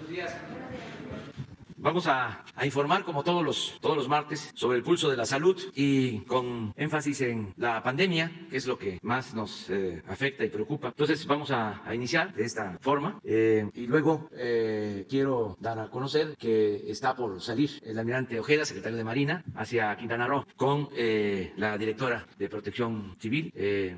Buenos días. Vamos a informar como todos los martes sobre el pulso de la salud y con énfasis en la pandemia, que es lo que más nos afecta y preocupa. Entonces vamos a iniciar de esta forma y luego quiero dar a conocer que está por salir el almirante Ojeda, secretario de Marina, hacia Quintana Roo con la directora de Protección Civil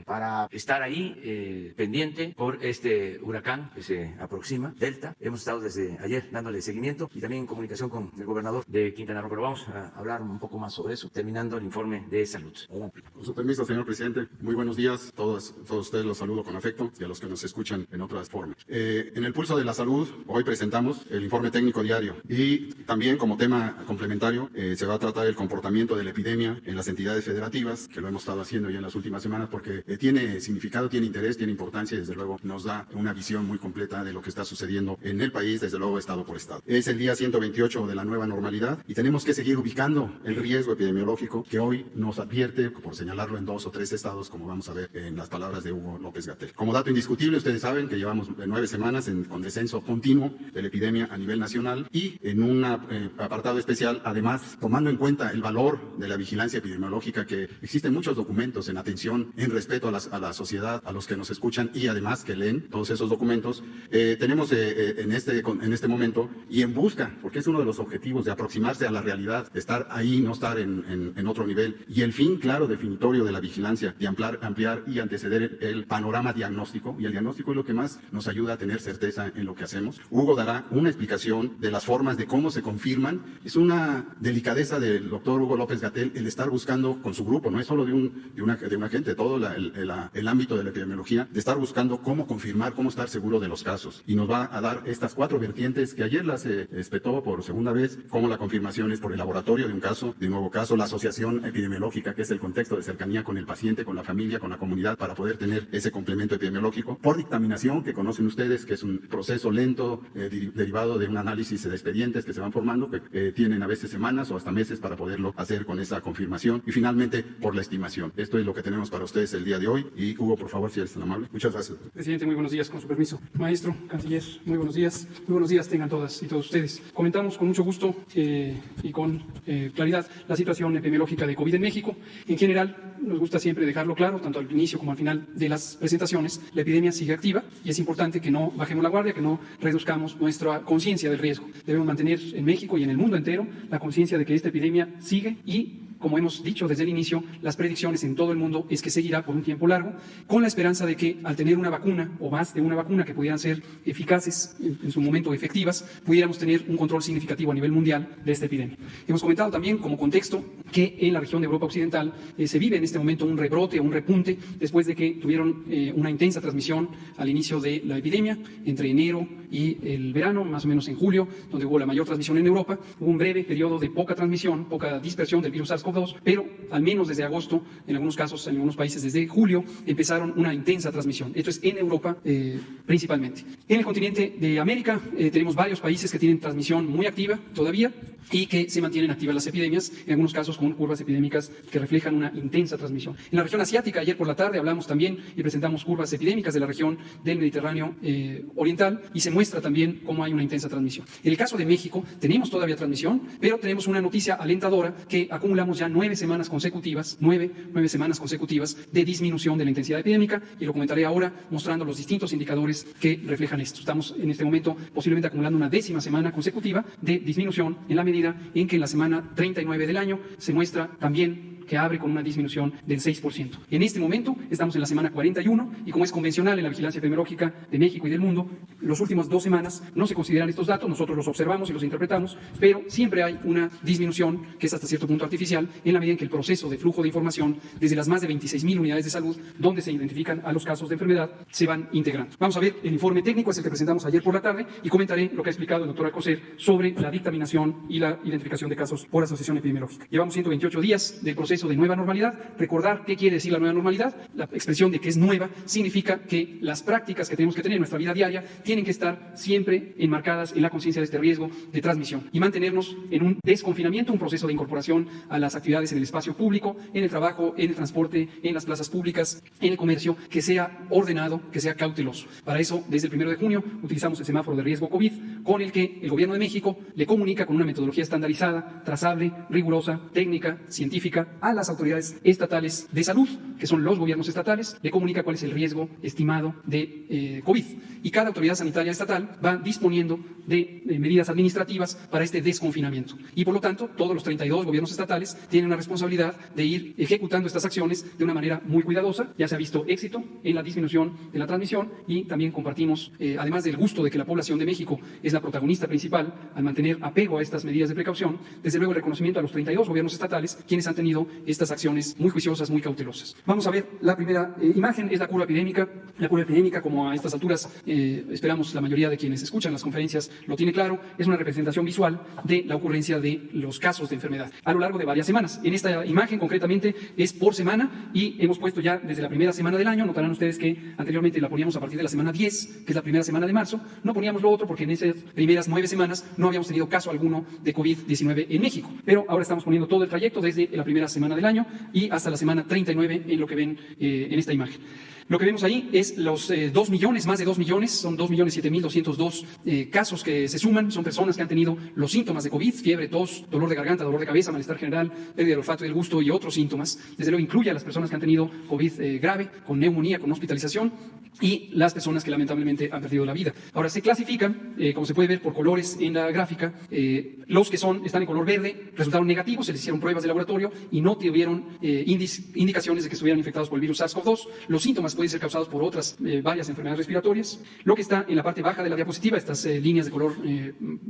para estar ahí pendiente por este huracán que se aproxima, Delta. Hemos estado desde ayer dándole seguimiento y también en comunicación con el gobernador de Quintana Roo, pero vamos a hablar un poco más sobre eso, terminando el informe de salud. Adelante. Con su permiso, señor presidente, muy buenos días. Todos ustedes los saludo con afecto y a los que nos escuchan en otras formas. En el pulso de la salud, hoy presentamos el informe técnico diario y también como tema complementario se va a tratar el comportamiento de la epidemia en las entidades federativas, que lo hemos estado haciendo ya en las últimas semanas porque tiene significado, tiene interés, tiene importancia y desde luego nos da una visión muy completa de lo que está sucediendo en el país, desde luego estado por estado. Es el día 128 de la nueva normalidad y tenemos que seguir ubicando el riesgo epidemiológico que hoy nos advierte, por señalarlo en 2 o 3 estados, como vamos a ver en las palabras de Hugo López-Gatell. Como dato indiscutible, ustedes saben que llevamos 9 semanas con descenso continuo de la epidemia a nivel nacional y en un apartado especial, además, tomando en cuenta el valor de la vigilancia epidemiológica, que existen muchos documentos en atención, en respeto a la sociedad, a los que nos escuchan y además que leen todos esos documentos, tenemos en este momento y en busca, porque es uno de los objetivos de aproximarse a la realidad, de estar ahí, no estar en otro nivel. Y el fin, claro, definitorio de la vigilancia, de ampliar y anteceder el panorama diagnóstico. Y el diagnóstico es lo que más nos ayuda a tener certeza en lo que hacemos. Hugo dará una explicación de las formas de cómo se confirman. Es una delicadeza del doctor Hugo López-Gatell el estar buscando con su grupo, no es solo de una gente, todo el ámbito de la epidemiología, de estar buscando cómo confirmar, cómo estar seguro de los casos. Y nos va a dar estas 4 vertientes que ayer las espetó por segunda vez, como la confirmación es por el laboratorio de un caso, de un nuevo caso, la asociación epidemiológica, que es el contexto de cercanía con el paciente, con la familia, con la comunidad, para poder tener ese complemento epidemiológico, por dictaminación, que conocen ustedes, que es un proceso lento, derivado de un análisis de expedientes que se van formando, que tienen a veces semanas o hasta meses para poderlo hacer con esa confirmación, y finalmente por la estimación. Esto es lo que tenemos para ustedes el día de hoy, y Hugo, por favor, si eres tan amable. Muchas gracias. Presidente, muy buenos días, con su permiso. Maestro, canciller, muy buenos días tengan todas y todos ustedes. Comentamos con mucho gusto y con claridad la situación epidemiológica de COVID en México. En general, nos gusta siempre dejarlo claro, tanto al inicio como al final de las presentaciones, la epidemia sigue activa y es importante que no bajemos la guardia, que no reduzcamos nuestra conciencia del riesgo. Debemos mantener en México y en el mundo entero la conciencia de que esta epidemia sigue y, como hemos dicho desde el inicio, las predicciones en todo el mundo es que seguirá por un tiempo largo, con la esperanza de que al tener una vacuna o más de una vacuna que pudieran ser eficaces, en su momento efectivas, pudiéramos tener un control significativo a nivel mundial de esta epidemia. Hemos comentado también como contexto que en la región de Europa Occidental se vive en este momento un rebrote o un repunte después de que tuvieron una intensa transmisión al inicio de la epidemia, entre enero y el verano, más o menos en julio, donde hubo la mayor transmisión en Europa. Hubo un breve periodo de poca transmisión, poca dispersión del virus SARS-CoV-2, pero al menos desde agosto, en algunos casos, en algunos países desde julio, empezaron una intensa transmisión. Esto es en Europa principalmente. En el continente de América tenemos varios países que tienen transmisión muy activa todavía y que se mantienen activas las epidemias, en algunos casos con curvas epidémicas que reflejan una intensa transmisión. En la región asiática, ayer por la tarde hablamos también y presentamos curvas epidémicas de la región del Mediterráneo oriental y se muestra también cómo hay una intensa transmisión. En el caso de México, tenemos todavía transmisión, pero tenemos una noticia alentadora que acumulamos ya 9 semanas consecutivas de disminución de la intensidad epidémica, y lo comentaré ahora mostrando los distintos indicadores que reflejan esto. Estamos en este momento posiblemente acumulando una 10ª semana consecutiva de disminución, en la medida en que en la semana 39 del año se muestra también que abre con una disminución del 6%. En este momento estamos en la semana 41 y, como es convencional en la vigilancia epidemiológica de México y del mundo, los últimos 2 semanas no se consideran estos datos, nosotros los observamos y los interpretamos, pero siempre hay una disminución que es hasta cierto punto artificial, en la medida en que el proceso de flujo de información desde las más de 26.000 unidades de salud donde se identifican a los casos de enfermedad se van integrando. Vamos a ver el informe técnico, es el que presentamos ayer por la tarde, y comentaré lo que ha explicado el doctor Alcocer sobre la dictaminación y la identificación de casos por asociación epidemiológica. Llevamos 128 días del proceso proceso de nueva normalidad. Recordar qué quiere decir la nueva normalidad. La expresión de que es nueva significa que las prácticas que tenemos que tener en nuestra vida diaria tienen que estar siempre enmarcadas en la conciencia de este riesgo de transmisión y mantenernos en un desconfinamiento, un proceso de incorporación a las actividades en el espacio público, en el trabajo, en el transporte, en las plazas públicas, en el comercio, que sea ordenado, que sea cauteloso. Para eso, desde el 1 de junio, utilizamos el semáforo de riesgo COVID, con el que el Gobierno de México le comunica con una metodología estandarizada, trazable, rigurosa, técnica, científica, a las autoridades estatales de salud, que son los gobiernos estatales, le comunica cuál es el riesgo estimado de COVID. Y cada autoridad sanitaria estatal va disponiendo de medidas administrativas para este desconfinamiento. Y por lo tanto, todos los 32 gobiernos estatales tienen una responsabilidad de ir ejecutando estas acciones de una manera muy cuidadosa. Ya se ha visto éxito en la disminución de la transmisión y también compartimos, además del gusto de que la población de México es la protagonista principal al mantener apego a estas medidas de precaución, desde luego el reconocimiento a los 32 gobiernos estatales, quienes han tenido estas acciones muy juiciosas, muy cautelosas. Vamos a ver la primera imagen, es la curva epidémica. La curva epidémica, como a estas alturas esperamos la mayoría de quienes escuchan las conferencias lo tiene claro, es una representación visual de la ocurrencia de los casos de enfermedad a lo largo de varias semanas. En esta imagen concretamente es por semana y hemos puesto ya desde la primera semana del año. Notarán ustedes que anteriormente la poníamos a partir de la semana 10, que es la primera semana de marzo. No poníamos lo otro porque en esas primeras 9 semanas no habíamos tenido caso alguno de COVID-19 en México. Pero ahora estamos poniendo todo el trayecto desde la primera semana del año y hasta la semana 39 en lo que ven en esta imagen. Lo que vemos ahí es los 2 millones, más de 2 millones, son 2.007.202 casos que se suman, son personas que han tenido los síntomas de COVID, fiebre, tos, dolor de garganta, dolor de cabeza, malestar general, pérdida del olfato y del gusto y otros síntomas. Desde luego incluye a las personas que han tenido COVID grave, con neumonía, con hospitalización y las personas que lamentablemente han perdido la vida. Ahora se clasifican, como se puede ver por colores en la gráfica, los que están en color verde resultaron negativos, se les hicieron pruebas de laboratorio y no tuvieron indicaciones de que estuvieran infectados por el virus SARS-CoV-2. Los síntomas pueden ser causados por otras varias enfermedades respiratorias. Lo que está en la parte baja de la diapositiva, estas líneas de color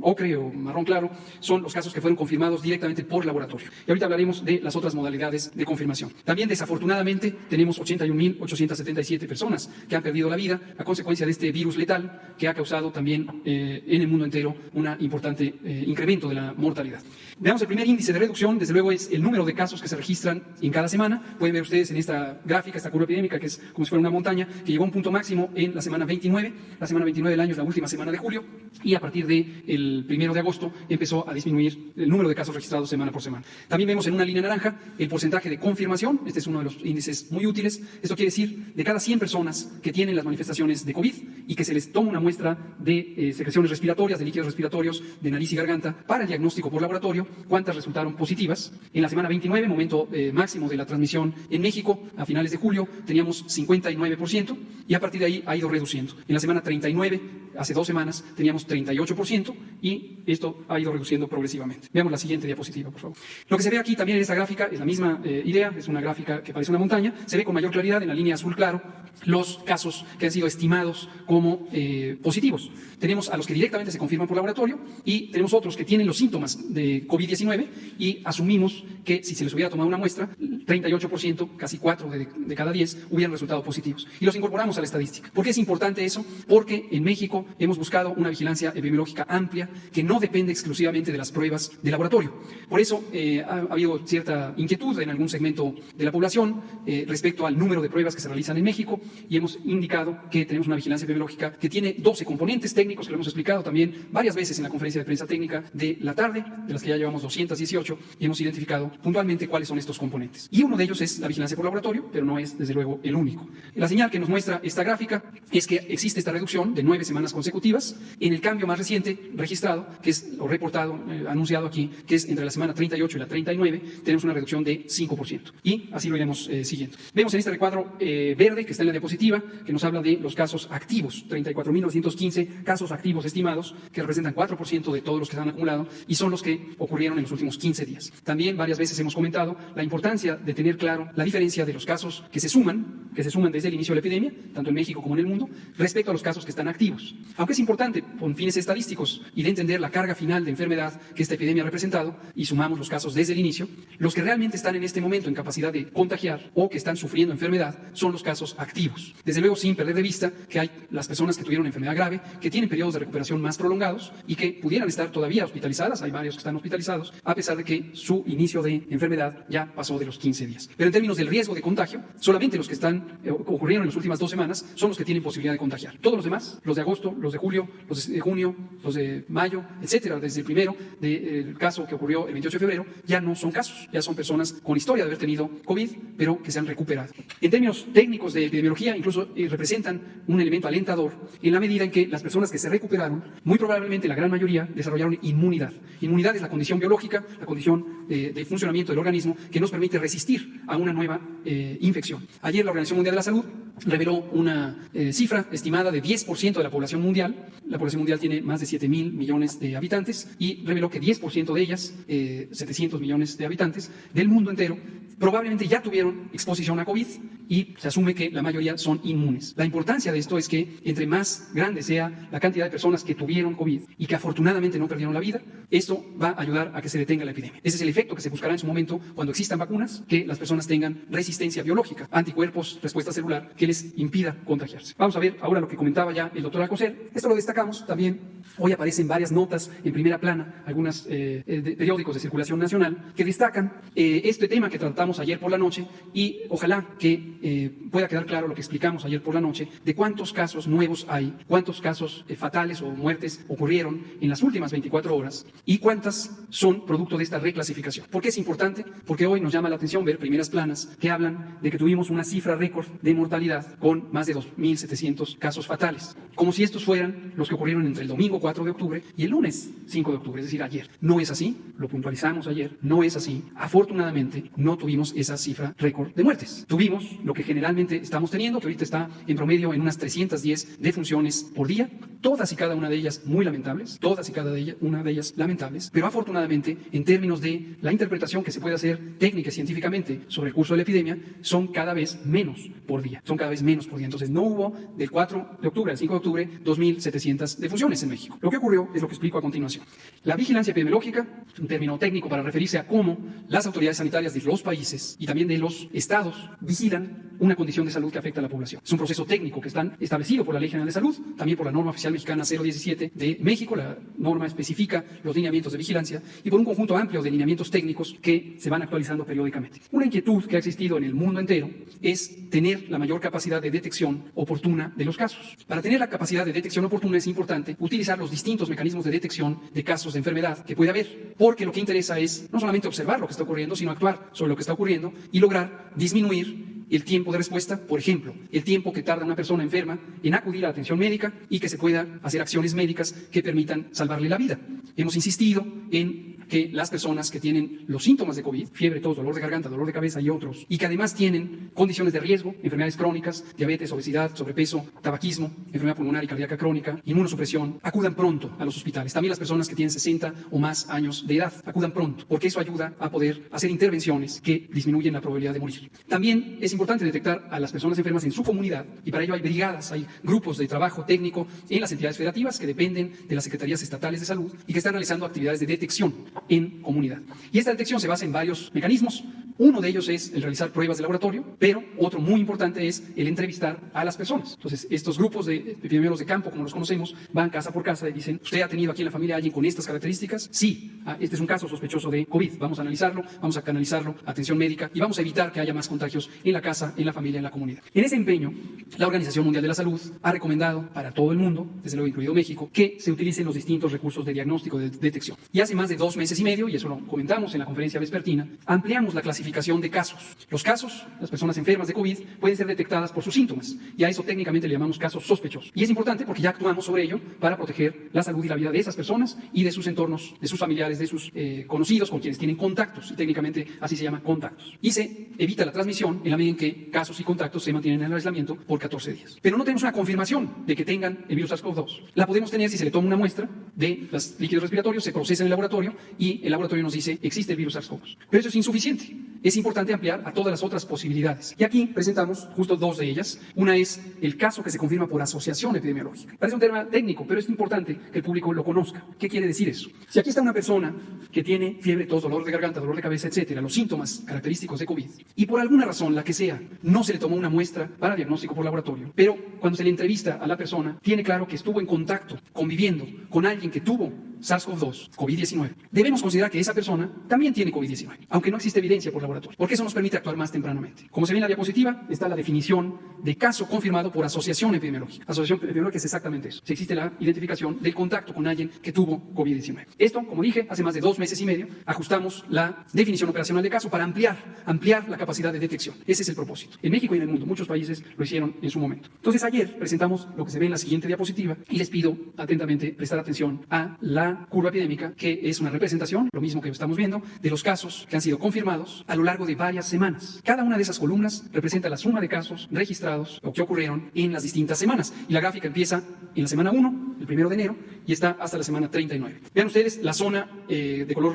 ocre o marrón claro, son los casos que fueron confirmados directamente por laboratorio. Y ahorita hablaremos de las otras modalidades de confirmación. También, desafortunadamente, tenemos 81.877 personas que han perdido la vida a consecuencia de este virus letal que ha causado también en el mundo entero un importante incremento de la mortalidad. Veamos el primer índice de reducción, desde luego es el número de casos que se registran en cada semana. Pueden ver ustedes en esta gráfica, esta curva epidémica, que es como si fuera una montaña, que llegó a un punto máximo en la semana 29. La semana 29 del año es la última semana de julio y a partir del 1 de agosto empezó a disminuir el número de casos registrados semana por semana. También vemos en una línea naranja el porcentaje de confirmación. Este es uno de los índices muy útiles. Esto quiere decir, de cada 100 personas que tienen las manifestaciones de COVID y que se les toma una muestra de secreciones respiratorias, de líquidos respiratorios, de nariz y garganta para el diagnóstico por laboratorio, ¿cuántas resultaron positivas? En la semana 29, momento máximo de la transmisión en México, a finales de julio, teníamos 59% y a partir de ahí ha ido reduciendo. En la semana 39, hace 2 semanas, teníamos 38% y esto ha ido reduciendo progresivamente. Veamos la siguiente diapositiva, por favor. Lo que se ve aquí también en esta gráfica es la misma idea, es una gráfica que parece una montaña. Se ve con mayor claridad en la línea azul claro los casos que han sido estimados como positivos. Tenemos a los que directamente se confirman por laboratorio y tenemos otros que tienen los síntomas de COVID-19 y asumimos que si se les hubiera tomado una muestra, 38%, casi 4 de cada 10, hubieran resultado positivos. Y los incorporamos a la estadística. ¿Por qué es importante eso? Porque en México hemos buscado una vigilancia epidemiológica amplia que no depende exclusivamente de las pruebas de laboratorio. Por eso ha habido cierta inquietud en algún segmento de la población respecto al número de pruebas que se realizan en México y hemos indicado que tenemos una vigilancia epidemiológica que tiene 12 componentes técnicos que lo hemos explicado también varias veces en la conferencia de prensa técnica de la tarde, de las que ya llevamos 218 y hemos identificado puntualmente cuáles son estos componentes. Y uno de ellos es la vigilancia por laboratorio, pero no es desde luego el único. La señal que nos muestra esta gráfica es que existe esta reducción de 9 semanas consecutivas en el cambio más reciente registrado, que es lo reportado, anunciado aquí, que es entre la semana 38 y la 39, tenemos una reducción de 5%. Y así lo iremos siguiendo. Vemos en este recuadro verde que está en la diapositiva, que nos habla de los casos activos, 34.915 casos activos estimados, que representan 4% de todos los que se han acumulado y son los que ocurrieron en los últimos 15 días. También varias veces hemos comentado la importancia de tener claro la diferencia de los casos que se suman suman desde el inicio de la epidemia, tanto en México como en el mundo, respecto a los casos que están activos. Aunque es importante, con fines estadísticos y de entender la carga final de enfermedad que esta epidemia ha representado, y sumamos los casos desde el inicio, los que realmente están en este momento en capacidad de contagiar o que están sufriendo enfermedad son los casos activos. Desde luego, sin perder de vista que hay las personas que tuvieron enfermedad grave, que tienen periodos de recuperación más prolongados y que pudieran estar todavía hospitalizadas, hay varios que están hospitalizados, a pesar de que su inicio de enfermedad ya pasó de los 15 días. Pero en términos del riesgo de contagio, solamente los que ocurrieron en las últimas 2 semanas son los que tienen posibilidad de contagiar. Todos los demás, los de agosto, los de julio, los de junio, los de mayo, etcétera, desde el primero del caso que ocurrió el 28 de febrero, ya no son casos, ya son personas con historia de haber tenido COVID, pero que se han recuperado. En términos técnicos de epidemiología, incluso representan un elemento alentador en la medida en que las personas que se recuperaron, muy probablemente la gran mayoría, desarrollaron inmunidad. Inmunidad es la condición biológica, la condición de funcionamiento del organismo que nos permite resistir a una nueva infección. Ayer la Organización Mundial de la Salud reveló una cifra estimada de 10% de la población mundial. La población mundial tiene más de 7.000 millones de habitantes y reveló que 10% de ellas, 700 millones de habitantes del mundo entero, probablemente ya tuvieron exposición a COVID y se asume que la mayoría son inmunes. La importancia de esto es que entre más grande sea la cantidad de personas que tuvieron COVID y que afortunadamente no perdieron la vida, esto va a ayudar a que se detenga la epidemia. Ese es el efecto que se buscará en su momento cuando existan vacunas, que las personas tengan resistencia biológica, anticuerpos, respuesta celular, que les impida contagiarse. Vamos a ver ahora lo que comentaba ya el doctor Alcocer. Esto lo destacamos también. Hoy aparecen varias notas en primera plana, algunos periódicos de circulación nacional, que destacan este tema que tratamos ayer por la noche y ojalá que pueda quedar claro lo que explicamos ayer por la noche de cuántos casos nuevos hay, cuántos casos fatales o muertes ocurrieron en las últimas 24 horas y cuántas son producto de esta reclasificación. ¿Por qué es importante? Porque hoy nos llama la atención ver primeras planas que hablan de que tuvimos una cifra récord de mortalidad con más de 2.700 casos fatales, como si estos fueran los que ocurrieron entre el domingo 4 de octubre y el lunes 5 de octubre, es decir, ayer. No es así, lo puntualizamos ayer, no es así. Afortunadamente, no tuvimos esa cifra récord de muertes. Tuvimos lo que generalmente estamos teniendo, que ahorita está en promedio en unas 310 defunciones por día, todas y cada una de ellas muy lamentables, todas y cada una de ellas lamentables, pero afortunadamente, en términos de la interpretación que se puede hacer técnica y científicamente sobre el curso de la epidemia, son cada vez menos por día, son cada vez menos por día. Entonces, no hubo del 4 de octubre al 5 de octubre 2.700 defunciones en México. Lo que ocurrió es lo que explico a continuación. La vigilancia epidemiológica, un término técnico para referirse a cómo las autoridades sanitarias de los países y también de los estados vigilan una condición de salud que afecta a la población. Es un proceso técnico que está establecido por la Ley General de Salud, también por la norma oficial mexicana 017 de México. La norma especifica los lineamientos de vigilancia y por un conjunto amplio de lineamientos técnicos que se van actualizando periódicamente. Una inquietud que ha existido en el mundo entero es tener la mayor capacidad de detección oportuna de los casos. Para tener la capacidad de detección oportuna es importante utilizar los distintos mecanismos de detección de casos de enfermedad que puede haber, porque lo que interesa es no solamente observar lo que está ocurriendo, sino actuar sobre lo que está ocurriendo y lograr disminuir el tiempo de respuesta, por ejemplo, el tiempo que tarda una persona enferma en acudir a la atención médica y que se pueda hacer acciones médicas que permitan salvarle la vida. Hemos insistido en que las personas que tienen los síntomas de COVID, fiebre, tos, dolor de garganta, dolor de cabeza y otros, y que además tienen condiciones de riesgo, enfermedades crónicas, diabetes, obesidad, sobrepeso, tabaquismo, enfermedad pulmonar y cardíaca crónica, inmunosupresión, acudan pronto a los hospitales. También las personas que tienen 60 o más años de edad, acudan pronto, porque eso ayuda a poder hacer intervenciones que disminuyen la probabilidad de morir. También es importante detectar a las personas enfermas en su comunidad y para ello hay brigadas, hay grupos de trabajo técnico en las entidades federativas que dependen de las secretarías estatales de salud y que están realizando actividades de detección en comunidad. Y esta detección se basa en varios mecanismos. Uno de ellos es el realizar pruebas de laboratorio, pero otro muy importante es el entrevistar a las personas. Entonces, estos grupos de epidemiólogos de campo, como los conocemos, van casa por casa y dicen, ¿usted ha tenido aquí en la familia a alguien con estas características? Sí, este es un caso sospechoso de COVID. Vamos a analizarlo, vamos a canalizarlo a atención médica y vamos a evitar que haya más contagios en la casa, en la familia, en la comunidad. En ese empeño, la Organización Mundial de la Salud ha recomendado para todo el mundo, desde luego incluido México, que se utilicen los distintos recursos de diagnóstico, de detección. Y hace más de 2 meses y medio, y eso lo comentamos en la conferencia vespertina, ampliamos la clasificación de casos. Los casos, las personas enfermas de COVID, pueden ser detectadas por sus síntomas y a eso técnicamente le llamamos casos sospechosos. Y es importante porque ya actuamos sobre ello para proteger la salud y la vida de esas personas y de sus entornos, de sus familiares, de sus conocidos con quienes tienen contactos, y técnicamente así se llama contactos. Y se evita la transmisión en la medida en que casos y contactos se mantienen en el aislamiento por 14 días. Pero no tenemos una confirmación de que tengan el virus SARS-CoV-2. La podemos tener si se le toma una muestra de los líquidos respiratorios, se procesa en el laboratorio y el laboratorio nos dice existe el virus SARS-CoV-2. Pero eso es insuficiente. es importante ampliar a todas las otras posibilidades. Y aquí presentamos justo dos de ellas. Una es el caso que se confirma por asociación epidemiológica. Parece un tema técnico, pero es importante que el público lo conozca. ¿Qué quiere decir eso? Si aquí está una persona que tiene fiebre, tos, dolor de garganta, dolor de cabeza, etcétera, los síntomas característicos de COVID, y por alguna razón, la que sea, no se le tomó una muestra para diagnóstico por laboratorio, pero cuando se le entrevista a la persona, tiene claro que estuvo en contacto, conviviendo con alguien que tuvo SARS-CoV-2, COVID-19, debemos considerar que esa persona también tiene COVID-19, aunque no existe evidencia por laboratorio, porque eso nos permite actuar más tempranamente. Como se ve en la diapositiva, está la definición de caso confirmado por asociación epidemiológica. Asociación epidemiológica es exactamente eso. Si existe la identificación del contacto con alguien que tuvo COVID-19. Esto, como dije, hace más de 2 meses y medio, ajustamos la definición operacional de caso para ampliar la capacidad de detección. Ese es el propósito. En México y en el mundo, muchos países lo hicieron en su momento. Entonces, ayer presentamos lo que se ve en la siguiente diapositiva y les pido atentamente prestar atención a la curva epidémica, que es una representación, lo mismo que estamos viendo, de los casos que han sido confirmados a lo largo de varias semanas. Cada una de esas columnas representa la suma de casos registrados o que ocurrieron en las distintas semanas. Y la gráfica empieza en la semana 1, el 1 de enero, y está hasta la semana 39. Vean ustedes, la zona de color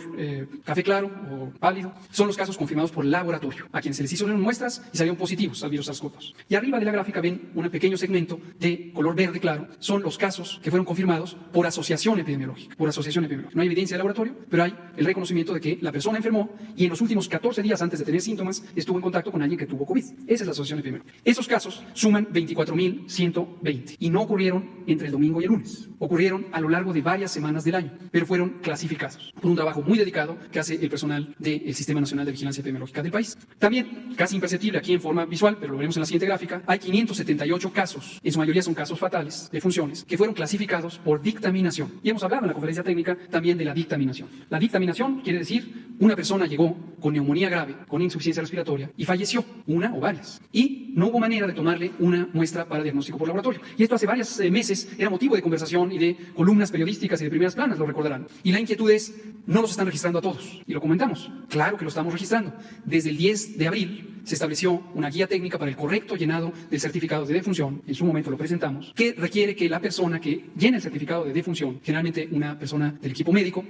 café claro o pálido son los casos confirmados por laboratorio, a quienes se les hicieron muestras y salieron positivos al virus SARS-CoV-2. Y arriba de la gráfica ven un pequeño segmento de color verde claro, son los casos que fueron confirmados por asociación epidemiológica. No hay evidencia de laboratorio, pero hay el reconocimiento de que la persona enfermó y en los últimos 14 días antes de tener síntomas estuvo en contacto con alguien que tuvo COVID. Esa es la asociación epidemiológica. Esos casos suman 24.120 y no ocurrieron entre el domingo y el lunes. Ocurrieron a lo largo de varias semanas del año, pero fueron clasificados por un trabajo muy dedicado que hace el personal del Sistema Nacional de Vigilancia Epidemiológica del país. También, casi imperceptible aquí en forma visual, pero lo veremos en la siguiente gráfica, hay 578 casos, en su mayoría son casos fatales de funciones, que fueron clasificados por dictaminación. Y hemos hablado en la conferencia técnica también de la dictaminación. La dictaminación quiere decir una persona llegó con neumonía grave, con insuficiencia respiratoria y falleció, una o varias. Y no hubo manera de tomarle una muestra para diagnóstico por laboratorio. Y esto hace varios meses era motivo de conversación y de columnas periodísticas y de primeras planas, lo recordarán. Y la inquietud es, no los están registrando a todos. Y lo comentamos. Claro que lo estamos registrando. Desde el 10 de abril se estableció una guía técnica para el correcto llenado del certificado de defunción, en su momento lo presentamos, que requiere que la persona que llene el certificado de defunción, generalmente una persona del equipo médico,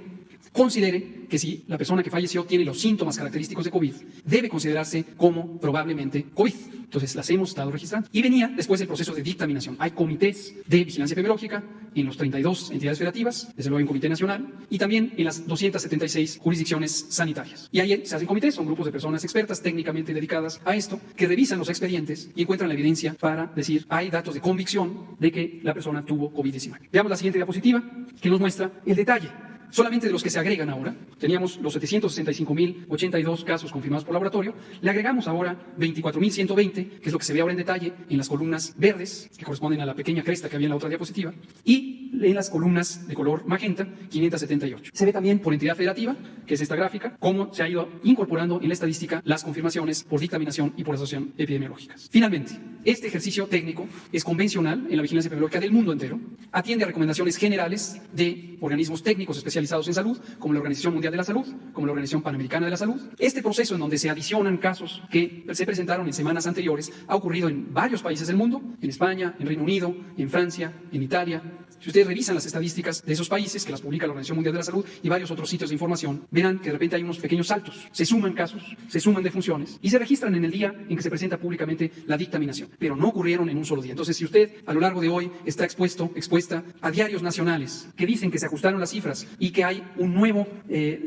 considere que si la persona que falleció tiene los síntomas característicos de COVID, debe considerarse como probablemente COVID. Entonces las hemos estado registrando. Y venía después el proceso de dictaminación. Hay comités de vigilancia epidemiológica en los 32 entidades federativas, desde luego hay un comité nacional, y también en las 276 jurisdicciones sanitarias. Y ahí se hacen comités, son grupos de personas expertas técnicamente dedicadas a esto, que revisan los expedientes y encuentran la evidencia para decir, hay datos de convicción de que la persona tuvo COVID-19. Veamos la siguiente diapositiva, que nos muestra el detalle. Solamente de los que se agregan ahora, teníamos los 765.082 casos confirmados por laboratorio, le agregamos ahora 24.120, que es lo que se ve ahora en detalle en las columnas verdes, que corresponden a la pequeña cresta que había en la otra diapositiva, y en las columnas de color magenta, 578. Se ve también por entidad federativa, que es esta gráfica, cómo se ha ido incorporando en la estadística las confirmaciones por dictaminación y por asociación epidemiológicas. Finalmente, este ejercicio técnico es convencional en la vigilancia epidemiológica del mundo entero, atiende a recomendaciones generales de organismos técnicos especializados en salud, como la Organización Mundial de la Salud, como la Organización Panamericana de la Salud. Este proceso en donde se adicionan casos que se presentaron en semanas anteriores ha ocurrido en varios países del mundo, en España, en Reino Unido, en Francia, en Italia. Si ustedes revisan las estadísticas de esos países, que las publica la Organización Mundial de la Salud y varios otros sitios de información, verán que de repente hay unos pequeños saltos. Se suman casos, se suman defunciones y se registran en el día en que se presenta públicamente la dictaminación, pero no ocurrieron en un solo día. Entonces, si usted a lo largo de hoy está expuesta a diarios nacionales que dicen que se ajustaron las cifras y que hay un nuevo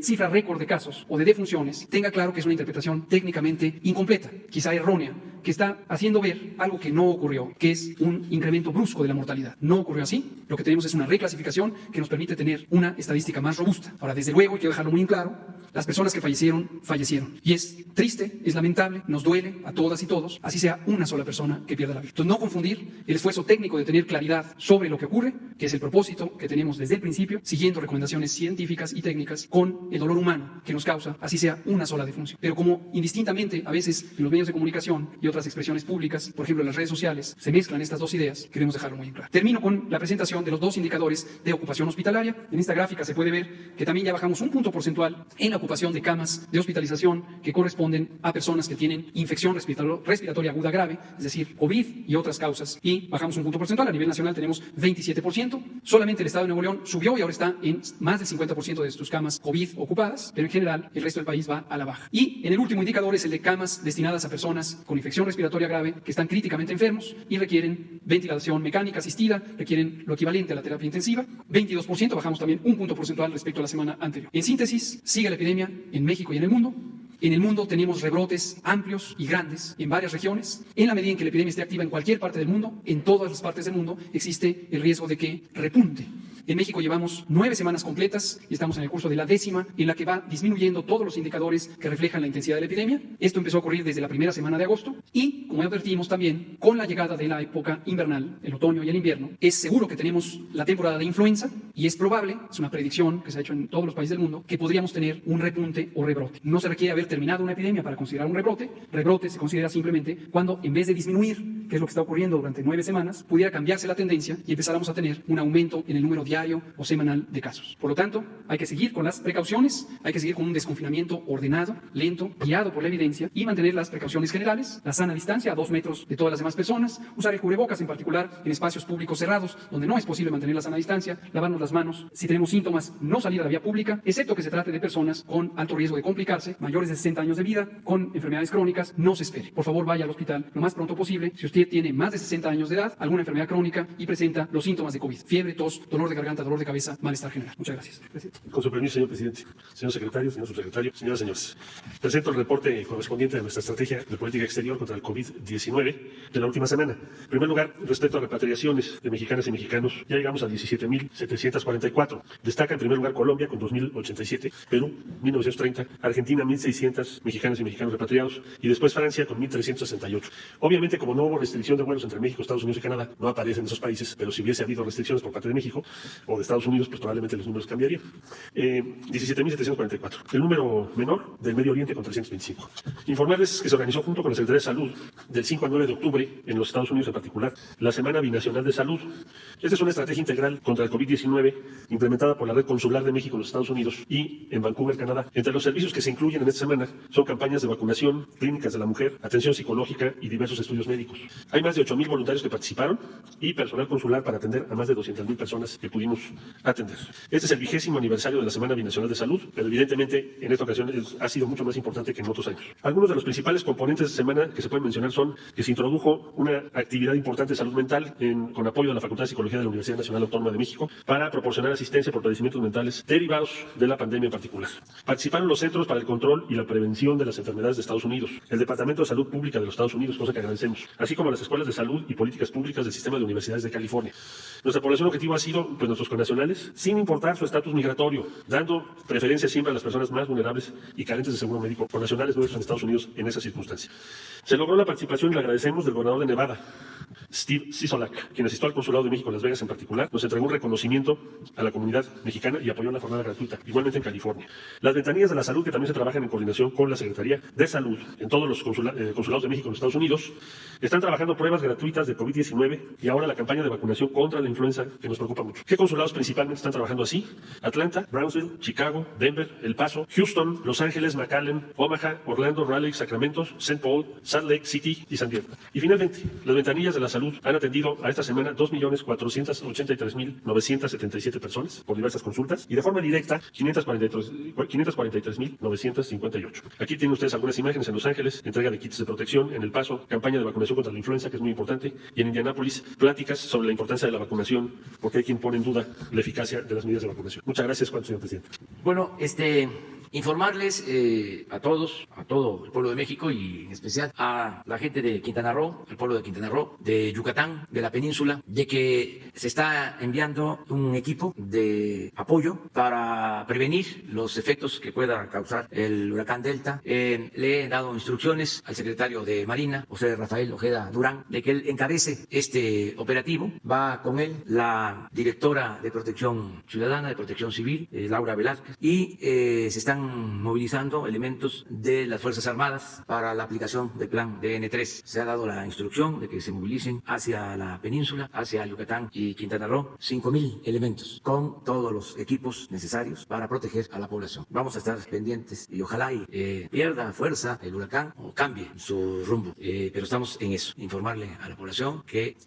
cifra récord de casos o de defunciones, tenga claro que es una interpretación técnicamente incompleta, quizá errónea, que está haciendo ver algo que no ocurrió, que es un incremento brusco de la mortalidad. No ocurrió así. Lo que tenemos es una reclasificación que nos permite tener una estadística más robusta. Ahora, desde luego, hay que dejarlo muy claro, las personas que fallecieron. Y es triste, es lamentable, nos duele a todas y todos, así sea una sola persona que pierda la vida. Entonces, no confundir el esfuerzo técnico de tener claridad sobre lo que ocurre, que es el propósito que tenemos desde el principio, siguiendo recomendaciones científicas y técnicas, con el dolor humano que nos causa, así sea una sola defunción. Pero como indistintamente, a veces en los medios de comunicación y otras expresiones públicas, por ejemplo en las redes sociales, se mezclan estas dos ideas, queremos dejarlo muy en claro. Termino con la presentación de los dos indicadores de ocupación hospitalaria. En esta gráfica se puede ver que también ya bajamos un punto porcentual en la ocupación de camas de hospitalización que corresponden a personas que tienen infección respiratoria aguda grave, es decir, COVID y otras causas, y bajamos un punto porcentual. A nivel nacional tenemos 27%, solamente el Estado de Nuevo León subió y ahora está en más del 50% de sus camas COVID ocupadas, pero en general el resto del país va a la baja. Y en el último indicador es el de camas destinadas a personas con infección respiratoria grave que están críticamente enfermos y requieren ventilación mecánica asistida, requieren lo equivalente a la terapia intensiva, 22%, bajamos también un punto porcentual respecto a la semana anterior. En síntesis, sigue la epidemia en México y en el mundo. En el mundo tenemos rebrotes amplios y grandes en varias regiones. En la medida en que la epidemia esté activa en cualquier parte del mundo, en todas las partes del mundo, existe el riesgo de que repunte. En México llevamos 9 semanas completas y estamos en el curso de la 10ª, en la que va disminuyendo todos los indicadores que reflejan la intensidad de la epidemia. Esto empezó a ocurrir desde la primera semana de agosto y, como advertimos también, con la llegada de la época invernal, el otoño y el invierno, es seguro que tenemos la temporada de influenza y es probable, es una predicción que se ha hecho en todos los países del mundo, que podríamos tener un repunte o rebrote. No se requiere haber terminado una epidemia para considerar un rebrote. Rebrote se considera simplemente cuando, en vez de disminuir, que es lo que está ocurriendo durante 9 semanas, pudiera cambiarse la tendencia y empezáramos a tener un aumento en el número diario o semanal de casos. Por lo tanto, hay que seguir con las precauciones, hay que seguir con un desconfinamiento ordenado, lento, guiado por la evidencia y mantener las precauciones generales, la sana distancia a 2 metros de todas las demás personas, usar el cubrebocas en particular en espacios públicos cerrados donde no es posible mantener la sana distancia, lavarnos las manos, si tenemos síntomas, no salir a la vía pública, excepto que se trate de personas con alto riesgo de complicarse, mayores de 60 años de vida, con enfermedades crónicas, no se espere. Por favor, vaya al hospital lo más pronto posible si usted tiene más de 60 años de edad, alguna enfermedad crónica y presenta los síntomas de COVID, fiebre, tos, dolor de garganta, dolor de cabeza, malestar general. Muchas gracias. Con su permiso, señor presidente, señor secretario, señor subsecretario, señoras y señores. Presento el reporte correspondiente a nuestra estrategia de política exterior contra el COVID-19 de la última semana. En primer lugar, respecto a repatriaciones de mexicanas y mexicanos, ya llegamos a 17.744. Destaca en primer lugar Colombia con 2.087, Perú 1.930, Argentina 1.600 mexicanas y mexicanos repatriados y después Francia con 1.368. Obviamente, como no hubo restricción de vuelos entre México, Estados Unidos y Canadá, no aparecen esos países, pero si hubiese habido restricciones por parte de México o de Estados Unidos, pues probablemente los números cambiarían. 17.744. El número menor del Medio Oriente con 325. Informarles que se organizó junto con la Secretaría de Salud del 5 al 9 de octubre, en los Estados Unidos en particular, la Semana Binacional de Salud. Esta es una estrategia integral contra el COVID-19 implementada por la Red Consular de México en los Estados Unidos y en Vancouver, Canadá. Entre los servicios que se incluyen en esta semana son campañas de vacunación, clínicas de la mujer, atención psicológica y diversos estudios médicos. Hay más de 8.000 voluntarios que participaron y personal consular para atender a más de 200.000 personas que pudimos atender. Este es el 20º aniversario de la Semana Binacional de Salud, pero evidentemente en esta ocasión ha sido mucho más importante que en otros años. Algunos de los principales componentes de semana que se pueden mencionar son que se introdujo una actividad importante de salud mental con apoyo de la Facultad de Psicología de la Universidad Nacional Autónoma de México para proporcionar asistencia por padecimientos mentales derivados de la pandemia en particular. Participaron los Centros para el Control y la Prevención de las Enfermedades de Estados Unidos, el Departamento de Salud Pública de los Estados Unidos, cosa que agradecemos, así como las escuelas de salud y políticas públicas del sistema de universidades de California. Nuestra población objetivo ha sido nuestros connacionales, sin importar su estatus migratorio, dando preferencia siempre a las personas más vulnerables y carentes de seguro médico, connacionales nuestros en Estados Unidos en esa circunstancia. Se logró la participación y le agradecemos del gobernador de Nevada, Steve Sisolak, quien asistió al Consulado de México en Las Vegas en particular, nos entregó un reconocimiento a la comunidad mexicana y apoyó la jornada gratuita, igualmente en California. Las ventanillas de la salud, que también se trabajan en coordinación con la Secretaría de Salud en todos los consulados de México en los Estados Unidos, están trabajando pruebas gratuitas de COVID-19 y ahora la campaña de vacunación contra la influenza, que nos preocupa mucho. ¿Qué consulados principalmente están trabajando así? Atlanta, Brownsville, Chicago, Denver, El Paso, Houston, Los Ángeles, McAllen, Omaha, Orlando, Raleigh, Sacramento, St. Paul, Salt Lake City y San Diego. Y finalmente, las ventanillas de la salud han atendido a esta semana 2.483.977 personas por diversas consultas y de forma directa 543.958. Aquí tienen ustedes algunas imágenes en Los Ángeles, entrega de kits de protección, en El Paso, campaña de vacunación contra la influenza, que es muy importante, y en Indianápolis, pláticas sobre la importancia de la vacunación, porque hay quien pone en duda la eficacia de las medidas de vacunación. Muchas gracias, señor presidente. Bueno, informarles a todos, a todo el pueblo de México y en especial a la gente de Quintana Roo, el pueblo de Quintana Roo, de Yucatán, de la península, de que se está enviando un equipo de apoyo para prevenir los efectos que pueda causar el huracán Delta. Le he dado instrucciones al secretario de Marina, José Rafael Ojeda Durán, de que él encabece este operativo. Va con él la directora de Protección Ciudadana, de Protección Civil, Laura Velázquez, y se están están movilizando elementos de las Fuerzas Armadas para la aplicación del plan DN3. Se ha dado la instrucción de que se movilicen hacia la península, hacia Yucatán y Quintana Roo, 5,000 elementos con todos los equipos necesarios para proteger a la población. Vamos a estar pendientes y ojalá pierda fuerza el huracán o cambie su rumbo. Pero estamos en eso, informarle a la población que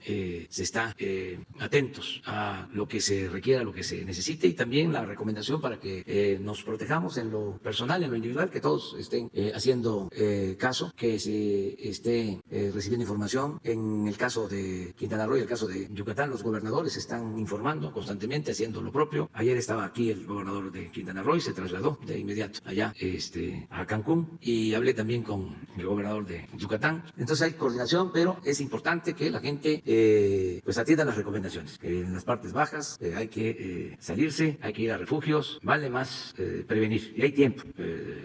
se está atentos a lo que se requiera, lo que se necesite, y también la recomendación para que nos protejamos en lo personal, en lo individual, que todos estén haciendo caso, que se esté recibiendo información. En el caso de Quintana Roo y el caso de Yucatán, los gobernadores están informando constantemente, haciendo lo propio. Ayer estaba aquí el gobernador de Quintana Roo y se trasladó de inmediato allá a Cancún, y hablé también con el gobernador de Yucatán. Entonces hay coordinación, pero es importante que la gente pues atienda las recomendaciones. En las partes bajas hay que salirse, hay que ir a refugios, vale más prevenir, y hay tiempo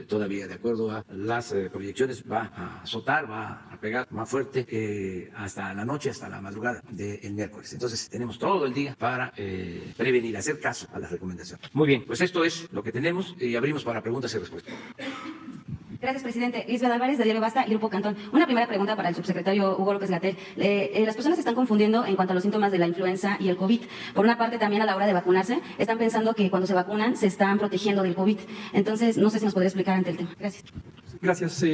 todavía. De acuerdo a las proyecciones, va a azotar, va a pegar más fuerte hasta la noche, hasta la madrugada del miércoles. Entonces tenemos todo el día para prevenir, hacer caso a las recomendaciones. Muy bien, pues esto es lo que tenemos, y abrimos para preguntas y respuestas. Gracias, presidente. Lisbeth Álvarez, de Diario Basta y Grupo Cantón. Una primera pregunta para el subsecretario Hugo López-Gatell. Las personas se están confundiendo en cuanto a los síntomas de la influenza y el COVID. Por una parte, también a la hora de vacunarse, están pensando que cuando se vacunan se están protegiendo del COVID. Entonces, no sé si nos podría explicar ante el tema. Gracias. Gracias,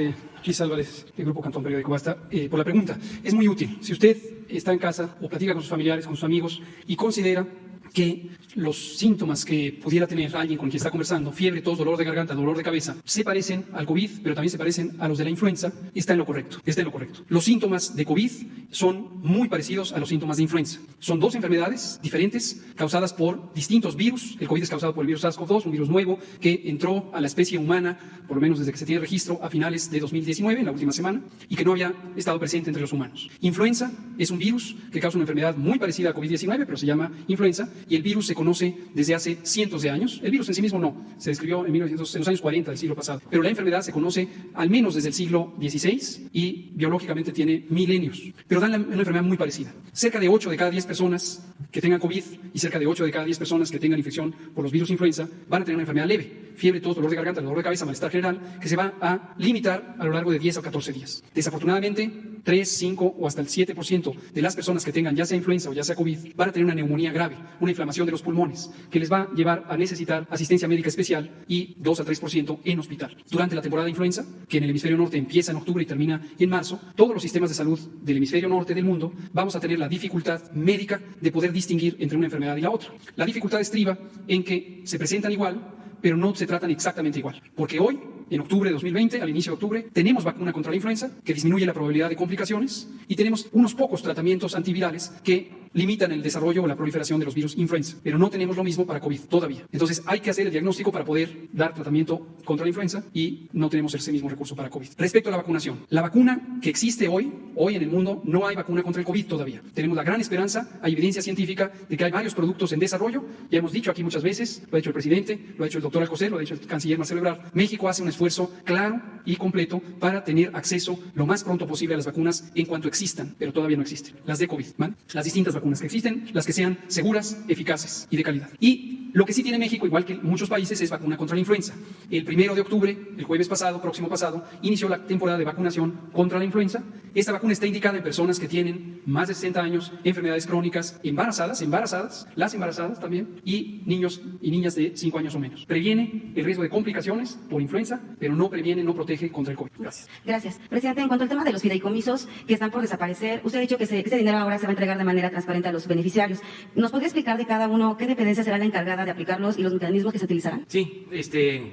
Luis Álvarez, del Grupo Cantón Periódico Basta, por la pregunta. Es muy útil. Si usted está en casa o platica con sus familiares, con sus amigos, y considera que los síntomas que pudiera tener alguien con quien está conversando, fiebre, tos, dolor de garganta, dolor de cabeza, se parecen al COVID, pero también se parecen a los de la influenza, está en lo correcto, está en lo correcto. Los síntomas de COVID son muy parecidos a los síntomas de influenza. Son dos enfermedades diferentes causadas por distintos virus. El COVID es causado por el virus SARS-CoV-2, un virus nuevo que entró a la especie humana, por lo menos desde que se tiene registro, a finales de 2019, en la última semana, y que no había estado presente entre los humanos. Influenza es un virus que causa una enfermedad muy parecida a COVID-19, pero se llama influenza, y el virus se conoce desde hace cientos de años. El virus en sí mismo no, se describió en los años 40 del siglo pasado, pero la enfermedad se conoce al menos desde el siglo XVI y biológicamente tiene milenios, pero dan una enfermedad muy parecida. Cerca de 8 de cada 10 personas que tengan COVID y cerca de 8 de cada 10 personas que tengan infección por los virus influenza van a tener una enfermedad leve, fiebre, tos, dolor de garganta, dolor de cabeza, malestar general, que se va a limitar a lo largo de 10 o 14 días. Desafortunadamente, 3, 5 o hasta el 7% de las personas que tengan ya sea influenza o ya sea COVID van a tener una neumonía grave, una inflamación de los pulmones, que les va a llevar a necesitar asistencia médica especial, y 2 a 3% en hospital. Durante la temporada de influenza, que en el hemisferio norte empieza en octubre y termina en marzo, todos los sistemas de salud del hemisferio norte del mundo vamos a tener la dificultad médica de poder distinguir entre una enfermedad y la otra. La dificultad estriba en que se presentan igual, pero no se tratan exactamente igual. Porque hoy, en octubre de 2020, al inicio de octubre, tenemos vacuna contra la influenza, que disminuye la probabilidad de complicaciones, y tenemos unos pocos tratamientos antivirales que limitan el desarrollo o la proliferación de los virus influenza, pero no tenemos lo mismo para COVID todavía. Entonces hay que hacer el diagnóstico para poder dar tratamiento contra la influenza, y no tenemos ese mismo recurso para COVID. Respecto a la vacunación, la vacuna que existe hoy en el mundo, no hay vacuna contra el COVID todavía. Tenemos la gran esperanza, hay evidencia científica de que hay varios productos en desarrollo. Ya hemos dicho aquí muchas veces, lo ha dicho el presidente, lo ha dicho el doctor Alcocer, lo ha dicho el canciller Marcelo Ebrard. México hace un esfuerzo claro y completo para tener acceso lo más pronto posible a las vacunas en cuanto existan, pero todavía no existen. Las de COVID, ¿vale? Las distintas vacunas que existen, las que sean seguras, eficaces y de calidad. Y lo que sí tiene México, igual que muchos países, es vacuna contra la influenza. El 1 de octubre, el jueves pasado, próximo pasado, inició la temporada de vacunación contra la influenza. Esta vacuna está indicada en personas que tienen más de 60 años, enfermedades crónicas, embarazadas, las embarazadas también, y niños y niñas de 5 años o menos. Previene el riesgo de complicaciones por influenza, pero no previene, no protege contra el COVID. Gracias. Gracias. Presidente, en cuanto al tema de los fideicomisos que están por desaparecer, usted ha dicho que ese dinero ahora se va a entregar de manera transparente a los beneficiarios. ¿Nos podría explicar de cada uno qué dependencia será la encargada de aplicarlos y los mecanismos que se utilizarán? Sí,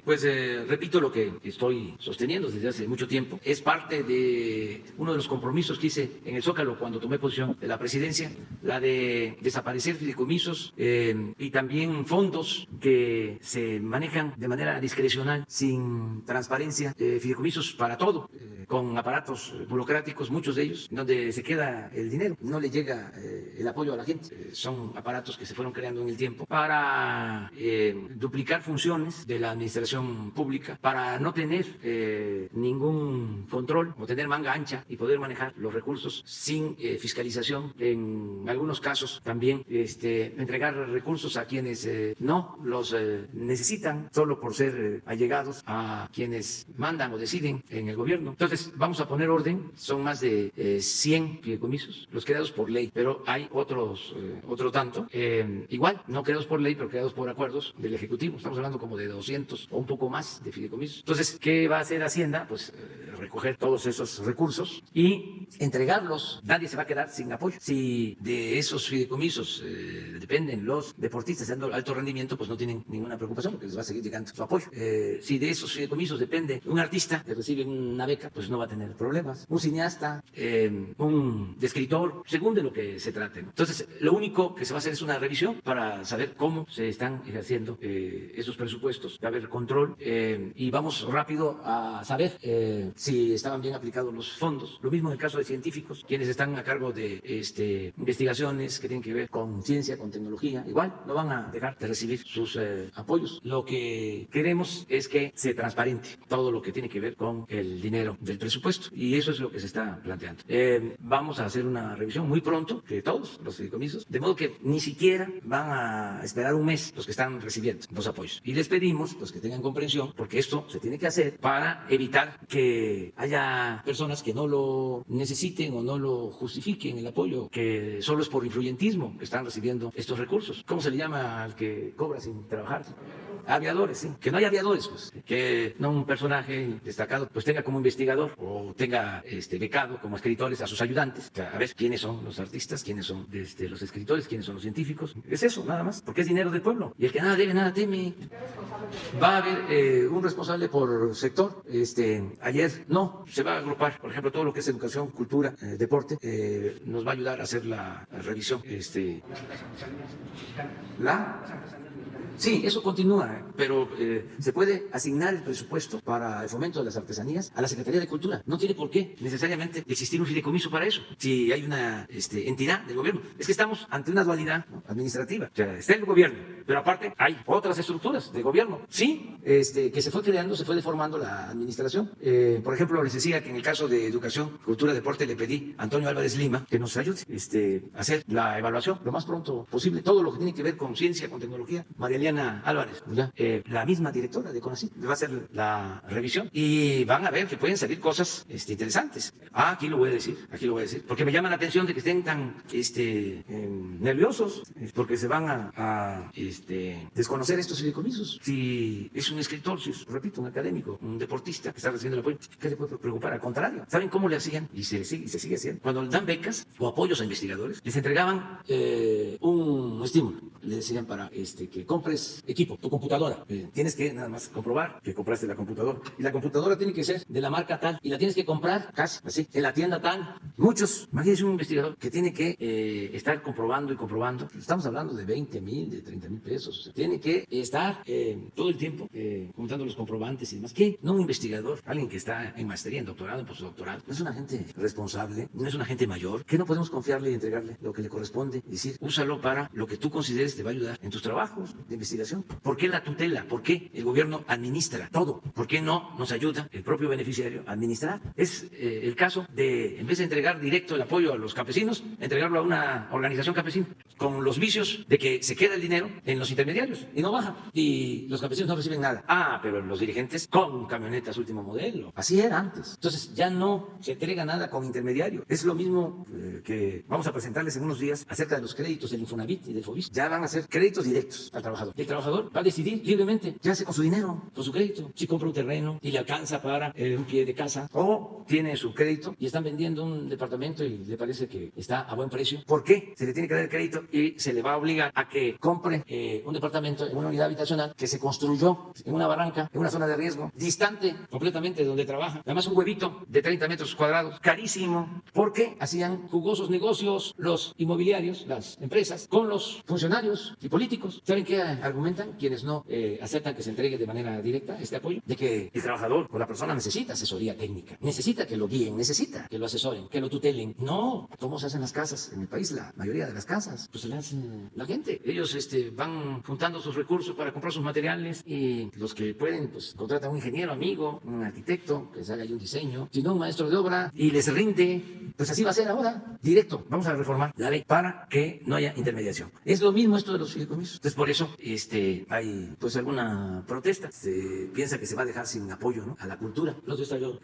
pues repito lo que estoy sosteniendo desde hace mucho tiempo. Es parte de uno de los compromisos que hice en el Zócalo cuando tomé posesión de la presidencia, la de desaparecer fideicomisos y también fondos que se manejan de manera discrecional, sin transparencia, fideicomisos para todo, con aparatos burocráticos, muchos de ellos, donde se queda el dinero, no le llega el apoyo a la gente. Son aparatos que se fueron creando en el tiempo para duplicar funciones de la administración pública para no tener ningún control o tener manga ancha y poder manejar los recursos sin fiscalización. En algunos casos también entregar recursos a quienes no los necesitan solo por ser allegados a quienes mandan o deciden en el gobierno. Entonces vamos a poner orden. Son más de 100 fideicomisos los creados por ley, pero hay otro tanto, igual, no creados por ley, pero creados por acuerdos del Ejecutivo. Estamos hablando como de 200 o un poco más de fideicomisos. Entonces, ¿qué va a hacer Hacienda? Pues recoger todos esos recursos y entregarlos. Nadie se va a quedar sin apoyo. Si de esos fideicomisos dependen los deportistas de alto rendimiento, pues no tienen ninguna preocupación porque les va a seguir llegando su apoyo. Si de esos fideicomisos depende un artista que recibe una beca, pues no va a tener problemas. Un cineasta, un escritor, según de lo que se trate, ¿no? Entonces, lo único que se va a hacer es una revisión para saber cómo se están ejerciendo esos presupuestos. Va a haber control y vamos rápido a saber si estaban bien aplicados los fondos. Lo mismo en el caso de científicos, quienes están a cargo de investigaciones que tienen que ver con ciencia, con tecnología, igual no van a dejar de recibir sus apoyos. Lo que queremos es que se transparente todo lo que tiene que ver con el dinero del presupuesto y eso es lo que se está planteando. Vamos a hacer una revisión muy pronto de todos los fideicomisos, de modo que ni siquiera van a esperar un mes los que están recibiendo los apoyos. Y les pedimos pues, que tengan comprensión, porque esto se tiene que hacer para evitar que haya personas que no lo necesiten o no lo justifiquen el apoyo, que solo es por influyentismo que están recibiendo estos recursos. ¿Cómo se le llama al que cobra sin trabajar? Aviadores, sí. Que no haya aviadores, pues. Que no un personaje destacado pues tenga como investigador o tenga becado como escritores a sus ayudantes. O sea, a ver quiénes son los artistas, quiénes son los escritores, quiénes son los científicos. Es eso, nada más, porque es dinero del pueblo. Y el que nada debe, nada teme. Va a haber un responsable por sector. Ayer no, se va a agrupar, por ejemplo, todo lo que es educación, cultura, deporte, nos va a ayudar a hacer la revisión. Sí, eso continúa, pero se puede asignar el presupuesto para el fomento de las artesanías a la Secretaría de Cultura. No tiene por qué necesariamente existir un fideicomiso para eso, si hay una entidad del gobierno. Es que estamos ante una dualidad, ¿no?, administrativa. O sea, está el gobierno, pero aparte hay otras estructuras de gobierno. Sí, que se fue creando, se fue deformando la administración. Por ejemplo, les decía que en el caso de educación, cultura, deporte, le pedí a Antonio Álvarez Lima que nos ayude a hacer la evaluación lo más pronto posible. Todo lo que tiene que ver con ciencia, con tecnología. María Eliana Álvarez, la misma directora de CONACYT, va a hacer la revisión y van a ver que pueden salir cosas interesantes. Aquí lo voy a decir, porque me llama la atención de que estén tan nerviosos, porque se van a desconocer estos fideicomisos. Si es un escritor, si es, repito, un académico, un deportista que está recibiendo el apoyo, ¿qué le puede preocupar? Al contrario, ¿saben cómo le hacían? Y se sigue haciendo. Cuando dan becas o apoyos a investigadores, les entregaban un estímulo. Le decían para que compres equipo, tu computadora. Tienes que nada más comprobar que compraste la computadora. Y la computadora tiene que ser de la marca tal. Y la tienes que comprar casi así, en la tienda tal. Muchos, imagínense un investigador que tiene que estar comprobando y comprobando. Estamos hablando de 20,000, de 30,000 pesos. O sea, tiene que estar todo el tiempo juntando los comprobantes y demás. ¿Qué? No un investigador, alguien que está en maestría, en doctorado, en postdoctorado. No es una gente responsable, no es una gente mayor. ¿Qué no podemos confiarle y entregarle lo que le corresponde? Y decir, úsalo para lo que tú consideres te va a ayudar en tus trabajos de investigación. ¿Por qué la tutela? ¿Por qué el gobierno administra todo? ¿Por qué no nos ayuda el propio beneficiario a administrar? Es el caso de, en vez de entregar directo el apoyo a los campesinos, entregarlo a una organización campesina, con los vicios de que se queda el dinero en los intermediarios y no baja, y los campesinos no reciben nada. Pero los dirigentes con camionetas último modelo. Así era antes. Entonces ya no se entrega nada con intermediario. Es lo mismo que vamos a presentarles en unos días acerca de los créditos del Infonavit y del FOBIS. Ya van a ser créditos directos al trabajador. El trabajador va a decidir libremente qué hace con su dinero, con su crédito. Si compra un terreno y le alcanza para un pie de casa, o tiene su crédito y están vendiendo un departamento y le parece que está a buen precio. ¿Por qué se le tiene que dar el crédito y se le va a obligar a que compre un departamento en una unidad habitacional que se construyó en una barranca, en una zona de riesgo, distante completamente de donde trabaja? Además, un huevito de 30 metros cuadrados, carísimo, porque hacían jugosos negocios los inmobiliarios, las empresas, con los funcionarios y políticos. ¿Saben qué argumentan quienes no aceptan que se entregue de manera directa este apoyo? De que el trabajador o la persona necesita asesoría técnica, necesita que lo guíen, necesita que lo asesoren, que lo tutelen. No, ¿cómo se hacen las casas en el país? La mayoría de las casas, pues se las hace la gente. Ellos van van juntando sus recursos para comprar sus materiales y los que pueden, pues contratan a un ingeniero amigo, un arquitecto que haga ahí un diseño, si no un maestro de obra y les rinde. Pues así va a ser ahora, directo. Vamos a reformar la ley para que no haya intermediación. Es lo mismo esto de los fideicomisos. Entonces por eso hay pues alguna protesta. Se piensa que se va a dejar sin apoyo, ¿no?, a la cultura. El otro día estaba yo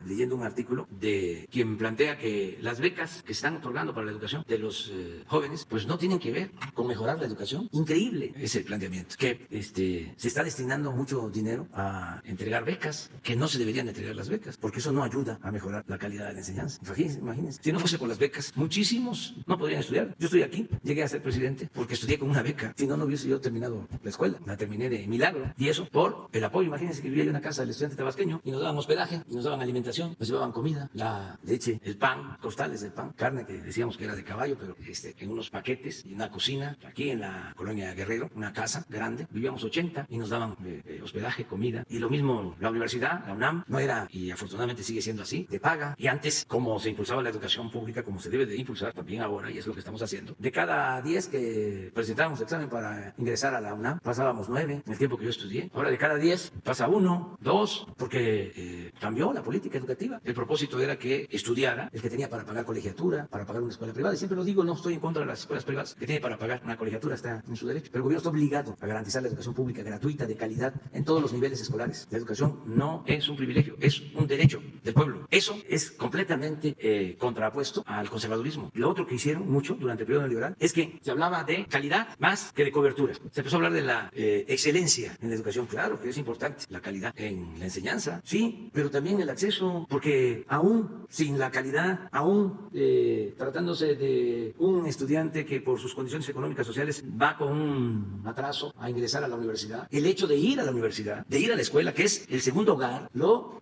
leyendo un artículo de quien plantea que las becas que están otorgando para la educación de los jóvenes pues no tienen que ver con mejorar la educación. Increíble ese planteamiento, que se está destinando mucho dinero a entregar becas, que no se deberían entregar las becas, porque eso no ayuda a mejorar la calidad de la enseñanza. Imagínense, si no fuese por las becas, muchísimos no podrían estudiar. Yo estoy aquí, llegué a ser presidente porque estudié con una beca. Si no, no hubiese yo terminado la escuela. La terminé de milagro. Y eso por el apoyo. Imagínense que vivía en una casa del estudiante tabasqueño y nos daban hospedaje, y nos daban alimentación, nos llevaban comida, la leche, el pan, costales de pan, carne que decíamos que era de caballo, pero en unos paquetes, y una cocina aquí en la colonia Guerrero, una casa grande. Vivíamos 80 y nos daban hospedaje, comida. Y lo mismo la universidad, la UNAM, no era, y afortunadamente sigue siendo así, de paga. Y antes, como se impulsaba la educación pública, como se debe de impulsar también ahora, y es lo que estamos haciendo, de cada 10 que presentábamos examen para ingresar a la UNAM, pasábamos 9 en el tiempo que yo estudié. Ahora de cada 10 pasa 1, 2, porque cambió la política educativa. El propósito era que estudiara el que tenía para pagar colegiatura, para pagar una escuela privada. Y siempre lo digo, no estoy en contra de las escuelas privadas. El que tiene para pagar una colegiatura está en su derecho. Pero el gobierno está obligado a garantizar la educación pública gratuita, de calidad, en todos los niveles escolares. La educación no es un privilegio, es un derecho del pueblo. Eso es completamente contrapuesto al conservadurismo. Lo otro que hicieron mucho durante el periodo neoliberal es que se hablaba de calidad más que de cobertura. Se empezó a hablar de la excelencia en la educación. Claro que es importante la calidad en la enseñanza, sí, pero también el acceso, porque aún sin la calidad, aún tratándose de un estudiante que por sus condiciones económicas sociales va con un atraso a ingresar a la universidad, el hecho de ir a la universidad, de ir a la escuela, que es el segundo hogar, lo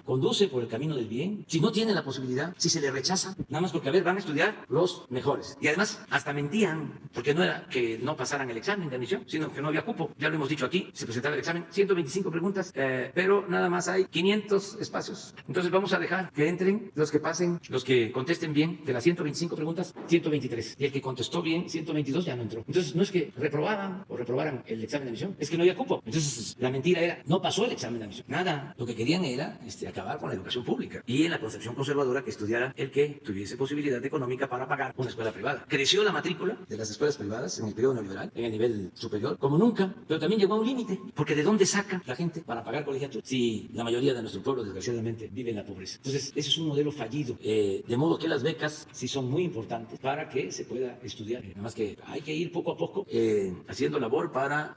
conduce por el camino del bien. Si no tiene la posibilidad, si se le rechaza, nada más porque, a ver, van a estudiar los mejores. Y además, hasta mentían, porque no era que no pasaran el examen de admisión, sino que no había cupo. Ya lo hemos dicho aquí, se presentaba el examen, 125 preguntas, pero nada más hay 500 espacios. Entonces vamos a dejar que entren los que pasen, los que contesten bien, de las 125 preguntas, 123. Y el que contestó bien, 122, ya no entró. Entonces no es que reprobaban o reprobaran el examen de admisión, es que no había cupo. Entonces la mentira era, no pasó el examen de admisión. Nada, lo que querían era acabar con la educación pública. Y en la concepción conservadora, que estudiara el que tuviese posibilidad económica para pagar una escuela privada. Creció la matrícula de las escuelas privadas en el periodo neoliberal, en el nivel superior, como nunca, pero también llegó a un límite, porque ¿de dónde saca la gente para pagar colegiatura si la mayoría de nuestro pueblo desgraciadamente vive en la pobreza? Entonces ese es un modelo fallido, de modo que las becas sí son muy importantes para que se pueda estudiar. Nada más que hay que ir poco a poco haciendo labor para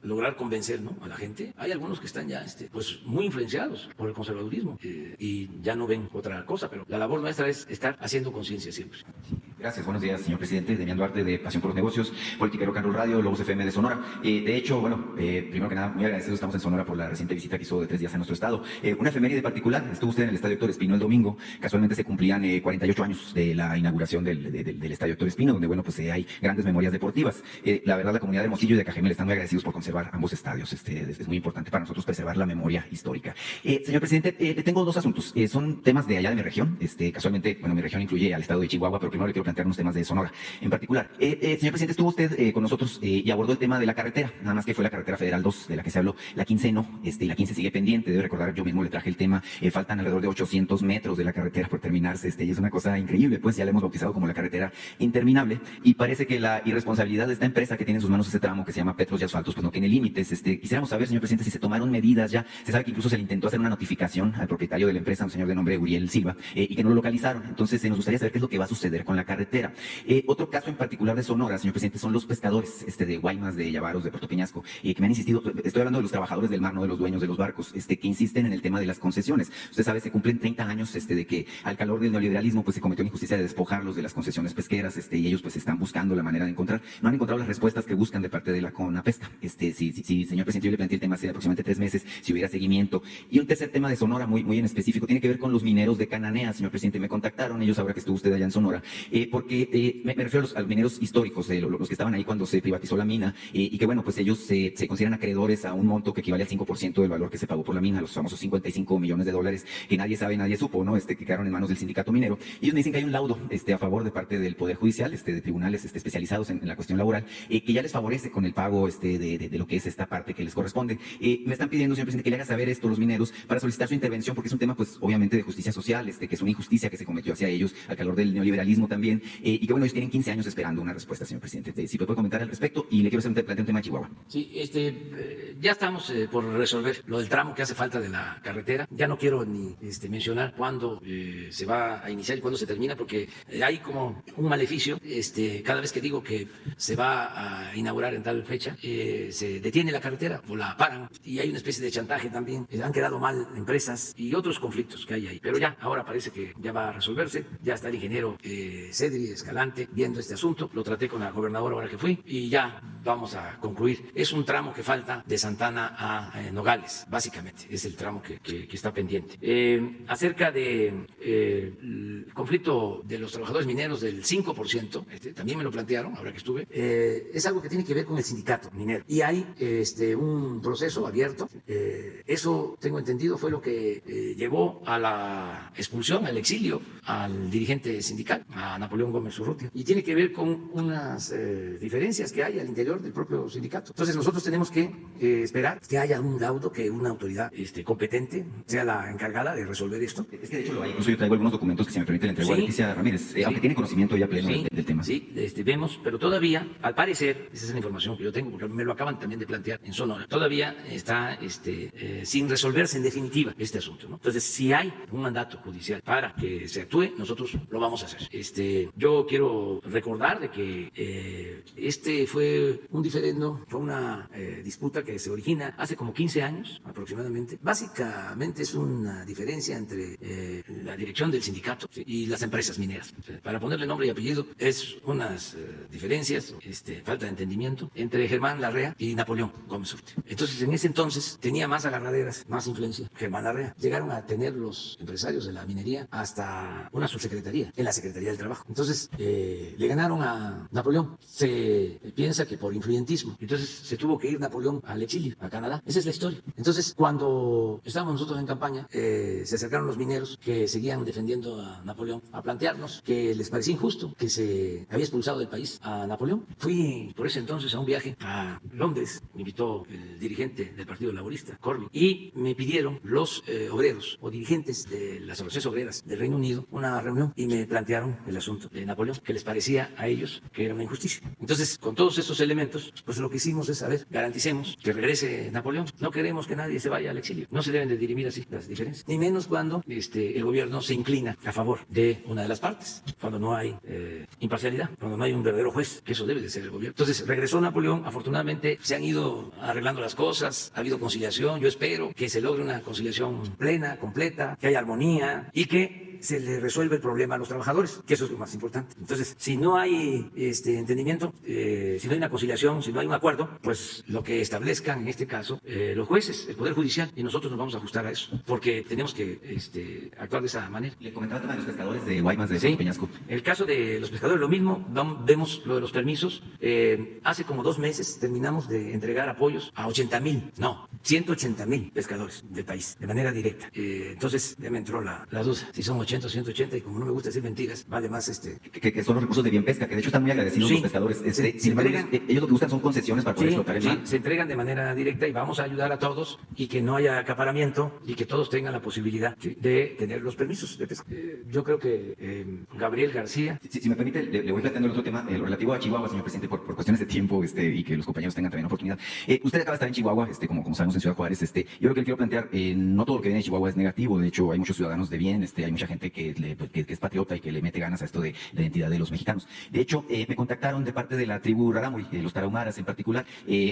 lograr convencer, ¿no?, a la gente. Hay algunos que están ya pues muy influenciados por el conservadurismo y ya no ven otra cosa, pero la labor nuestra es estar haciendo conciencia siempre. Gracias, buenos días, señor presidente. Demián Duarte, de Pasión por los Negocios, Política Rock and Roll Radio, Lobos FM de Sonora. De hecho, bueno, primero que nada, muy agradecidos estamos en Sonora por la reciente visita que hizo de 3 días a nuestro estado. Una efeméride particular, estuvo usted en el Estadio Héctor Espino el domingo. Casualmente se cumplían 48 años de la inauguración del Estadio Héctor Espino, donde, bueno, pues hay grandes memorias deportivas. La verdad, la comunidad de Hermosillo y de Cajemel están muy agradecidos por conservar ambos estadios. Es muy importante para nosotros preservar la memoria histórica. Señor presidente, tengo 2 asuntos. Son temas de allá de mi región. Casualmente, bueno, mi región incluye al estado de Chihuahua, pero primero le quiero plantear unos temas de Sonora en particular. Señor presidente, estuvo usted con nosotros y abordó el tema de la carretera, nada más que fue la carretera federal 2 de la que se habló. La 15 no, y la 15 sigue pendiente. Debe recordar, yo mismo le traje el tema. Faltan alrededor de 800 metros de la carretera por terminarse, y es una cosa increíble, pues ya la hemos bautizado como la carretera interminable, y parece que la irresponsabilidad de esta empresa que tiene en sus manos ese tramo que se llama Petros y Asfaltos, pues no tiene límites. Quisiéramos saber, señor presidente, si se tomaron medidas ya. Se sabe que incluso se le intentó hacer una notificación al propietario de la empresa, un señor de nombre Uriel Silva, y que no lo localizaron. Entonces nos gustaría saber qué es lo que va a suceder con la carretera. Otro caso en particular de Sonora, señor presidente, son los pescadores de Guaymas, de Yavaros, de Puerto Peñasco, que me han insistido. Estoy hablando de los trabajadores del mar, no de los dueños de los barcos, que insisten en el tema de las concesiones. Usted sabe, se cumplen 30 años de que al calor del neoliberalismo pues se cometió la injusticia de despojarlos de las concesiones pesqueras, y ellos pues están buscando la manera de encontrar, no han encontrado las respuestas que buscan de parte de la CONAPESCA. Sí, señor presidente, yo le planteé el tema hace aproximadamente 3 meses, si hubiera seguimiento. Y un tercer tema de Sonora muy en específico tiene que ver con los mineros de Cananea, señor presidente. Me contactaron ellos ahora que estuvo usted allá en Sonora, porque me refiero a los mineros históricos, los que estaban ahí cuando se privatizó la mina, y que bueno, pues ellos se consideran acreedores a un monto que equivale al 5% del valor que se pagó por la mina, los famosos $55 millones, que nadie sabe, nadie supo, ¿no? Que quedaron en manos del sindicato minero. Ellos me dicen que hay un laudo a favor de parte del Poder Judicial, de tribunales especializados en la cuestión laboral, que ya les favorece con el pago de lo que es esta parte que les corresponde. Me están pidiendo, señor presidente, que le haga saber esto a los mineros para solicitar su intervención, porque es un tema, pues, obviamente de justicia social, que es una injusticia que se cometió hacia ellos al calor del neoliberalismo también, y que bueno, ellos tienen 15 años esperando una respuesta, señor presidente. Si puede comentar al respecto, y le quiero plantear un tema de Chihuahua. Sí, ya estamos por resolver lo del tramo que hace falta de la carretera. Ya no quiero ni mencionar cuándo se va a iniciar y cuándo se termina, porque hay como un maleficio. Cada vez que digo que se va a inaugurar en tal fecha, se detiene la carretera o la paran, y hay una especie de chantaje también. Han quedado mal empresas y otros conflictos que hay ahí. Pero ya, ahora parece que ya va a resolverse. Ya está el ingeniero Cedri Escalante viendo este asunto. Lo traté con la gobernadora ahora que fui y ya vamos a concluir. Es un tramo que falta de Santana a Nogales, básicamente. Es el tramo que está pendiente. Acerca del conflicto de los trabajadores mineros del 5%, también me lo plantearon ahora que estuve, es algo que tiene que ver con el sindicato minero. Y hay un proceso abierto. Eso, tengo entendido, fue lo que llevó a la expulsión, al exilio, al dirigente sindical, a Napoleón Gómez Urrutia. Y tiene que ver con unas diferencias que hay al interior del propio sindicato. Entonces nosotros tenemos que esperar que haya un laudo, que una autoridad competente sea la encargada de resolver esto. Es que de hecho lo hay. Incluso yo traigo algunos documentos que, si me permite, le entrego a Leticia Ramírez, aunque tiene conocimiento ya pleno del tema. Sí, vemos, pero todavía, al parecer, esa es la información que yo tengo, porque me lo acaban también de plantear en Sonora, todavía está sin resolverse en definitiva este asunto, ¿no? Entonces, si hay un mandato judicial para que se actúe, nosotros lo vamos a hacer. Yo quiero recordar de que este fue un diferendo, fue una disputa que se origina hace como 15 años aproximadamente. Básicamente es una diferencia entre la dirección del sindicato, ¿sí?, y las empresas mineras. Para ponerle nombre y apellido, es unas diferencias, falta de entendimiento entre Germán Larrea y Napoleón Gómez Urrutia. Entonces, en ese entonces tenía más agarraderas, más influencia Germán Larrea. Llegaron a tener los empresarios de la minería hasta una subsecretaría en la Secretaría del Trabajo. Entonces, le ganaron a Napoleón. Se piensa que por influyentismo. Entonces, se tuvo que ir Napoleón al exilio, a Canadá. Esa es la historia. Entonces, cuando estábamos nosotros en campaña, se acercaron los mineros que seguían defendiendo a Napoleón a plantearnos que les parecía injusto que se había expulsado del país a Napoleón. Fui por ese entonces a un viaje a Londres. Me invitó el dirigente del Partido Laborista, Corbyn, y me pidieron los obreros o dirigentes de las asociaciones obreras del Reino Unido una reunión y me plantearon el asunto de Napoleón, que les parecía a ellos que era una injusticia. Entonces, con todos esos elementos, pues lo que hicimos es, garanticemos que regrese Napoleón. No queremos que nadie se vaya al exilio. No se deben de dirimir así las diferencias, ni menos cuando el gobierno se inclina a favor de una de las partes, cuando no hay imparcialidad, cuando no hay un verdadero juez, que eso debe de ser el gobierno. Entonces, regresó Napoleón. Afortunadamente, se han ido arreglando las cosas, ha habido conciliación. Yo espero que se logre una conciliación plena, completa, que haya armonía y que se le resuelve el problema a los trabajadores, que eso es lo más importante. Entonces, si no hay entendimiento, si no hay una conciliación, si no hay un acuerdo, pues lo que establezcan en este caso los jueces, el Poder Judicial, y nosotros nos vamos a ajustar a eso, porque tenemos que actuar de esa manera. Le comentaba el tema de los pescadores de Guaymas, de Peñasco. El caso de los pescadores, lo mismo, vemos lo de los permisos. Hace como 2 meses terminamos de entregar apoyos a 180,000 pescadores del país, de manera directa. Entonces, ya me entró la duda, si son 80 o 180, y como no me gusta decir mentiras, vale más que son los recursos de Bienpesca, que de hecho están muy agradecidos los pescadores. Sin embargo, ellos lo que buscan son concesiones para poder explotar el mar. Se entregan de manera directa y vamos a ayudar a todos y que no haya acaparamiento y que todos tengan la posibilidad de tener los permisos de pesca. Yo creo que Gabriel García... Si me permite, le voy planteando el otro tema, lo relativo a Chihuahua, señor presidente, por cuestiones de tiempo y que los compañeros tengan también oportunidad. Usted acaba de estar en Chihuahua, como sabemos, en Ciudad Juárez. Yo lo que le quiero plantear, no todo lo que viene de Chihuahua es negativo. De hecho, hay muchos ciudadanos de bien, hay mucha gente que es patriota y que le mete ganas a esto de la identidad de los mexicanos. De hecho, me contactaron de parte de la tribu Rarámuri, de los tarahumaras en particular,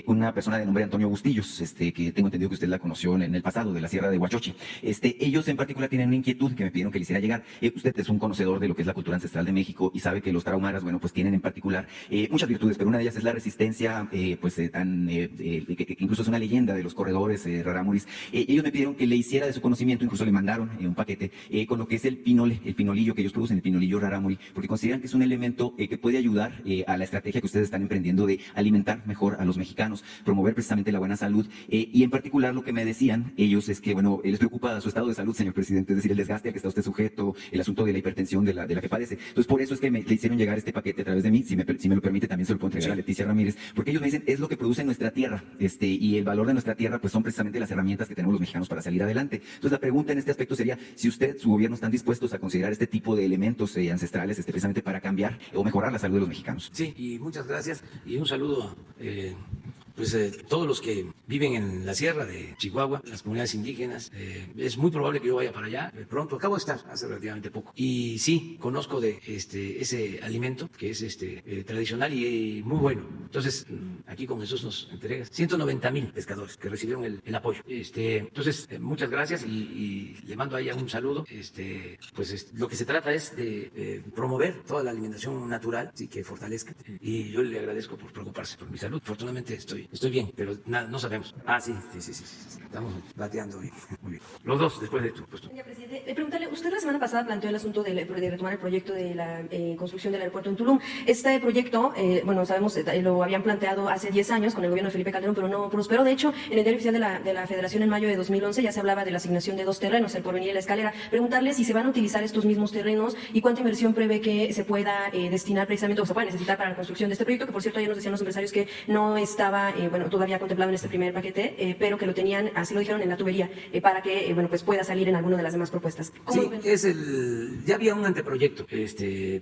una persona de nombre Antonio Bustillos, que tengo entendido que usted la conoció en el pasado, de la Sierra de Huachochi. Ellos en particular tienen una inquietud que me pidieron que le hiciera llegar. Usted es un conocedor de lo que es la cultura ancestral de México y sabe que los tarahumaras, bueno, pues tienen en particular muchas virtudes, pero una de ellas es la resistencia, que incluso es una leyenda de los corrales corredores, rarámuris. Ellos me pidieron que le hiciera de su conocimiento, incluso le mandaron un paquete con lo que es el pinole, el pinolillo que ellos producen, el pinolillo rarámuri, porque consideran que es un elemento que puede ayudar a la estrategia que ustedes están emprendiendo de alimentar mejor a los mexicanos, promover precisamente la buena salud, y en particular lo que me decían ellos es que, bueno, les preocupa su estado de salud, señor presidente, es decir, el desgaste al que está usted sujeto, el asunto de la hipertensión de la que padece. Entonces, por eso es que le hicieron llegar este paquete a través de mí, si me lo permite, también se lo puedo entregar a Leticia Ramírez, porque ellos me dicen, es lo que produce nuestra tierra, y el valor de nuestra tierra, pues son precisamente las herramientas que tenemos los mexicanos para salir adelante. Entonces, la pregunta en este aspecto sería, si usted, su gobierno, están dispuestos a considerar este tipo de elementos ancestrales, precisamente para cambiar o mejorar la salud de los mexicanos. Sí, y muchas gracias, y un saludo a todos los que viven en la sierra de Chihuahua, las comunidades indígenas. Es muy probable que yo vaya para allá pronto. Acabo de estar hace relativamente poco. Y sí, conozco de ese alimento que es tradicional y muy bueno. Entonces, aquí con Jesús nos entrega 190,000 pescadores que recibieron el apoyo. Entonces, muchas gracias y le mando a ella un saludo. Lo que se trata es de promover toda la alimentación natural, sí, que fortalezca. Y yo le agradezco por preocuparse por mi salud. Afortunadamente estoy bien, pero no sabemos. Sí. Estamos bateando bien. Muy bien. Los dos, después de tu puesto. Señor presidente, preguntarle, usted la semana pasada planteó el asunto de retomar el proyecto de la construcción del aeropuerto en Tulum. Este proyecto, sabemos, lo habían planteado hace 10 años con el gobierno de Felipe Calderón, pero no prosperó. De hecho, en el diario oficial de la Federación en mayo de 2011 ya se hablaba de la asignación de 2 terrenos, el Porvenir y la Escalera. Preguntarle si se van a utilizar estos mismos terrenos y cuánta inversión prevé que se pueda destinar precisamente, o se pueda necesitar para la construcción de este proyecto, que por cierto ayer nos decían los empresarios que no estaba todavía contemplado en este primer paquete, pero que lo tenían, así lo dijeron, en la tubería, para que pueda salir en alguna de las demás propuestas. Sí, ya había un anteproyecto,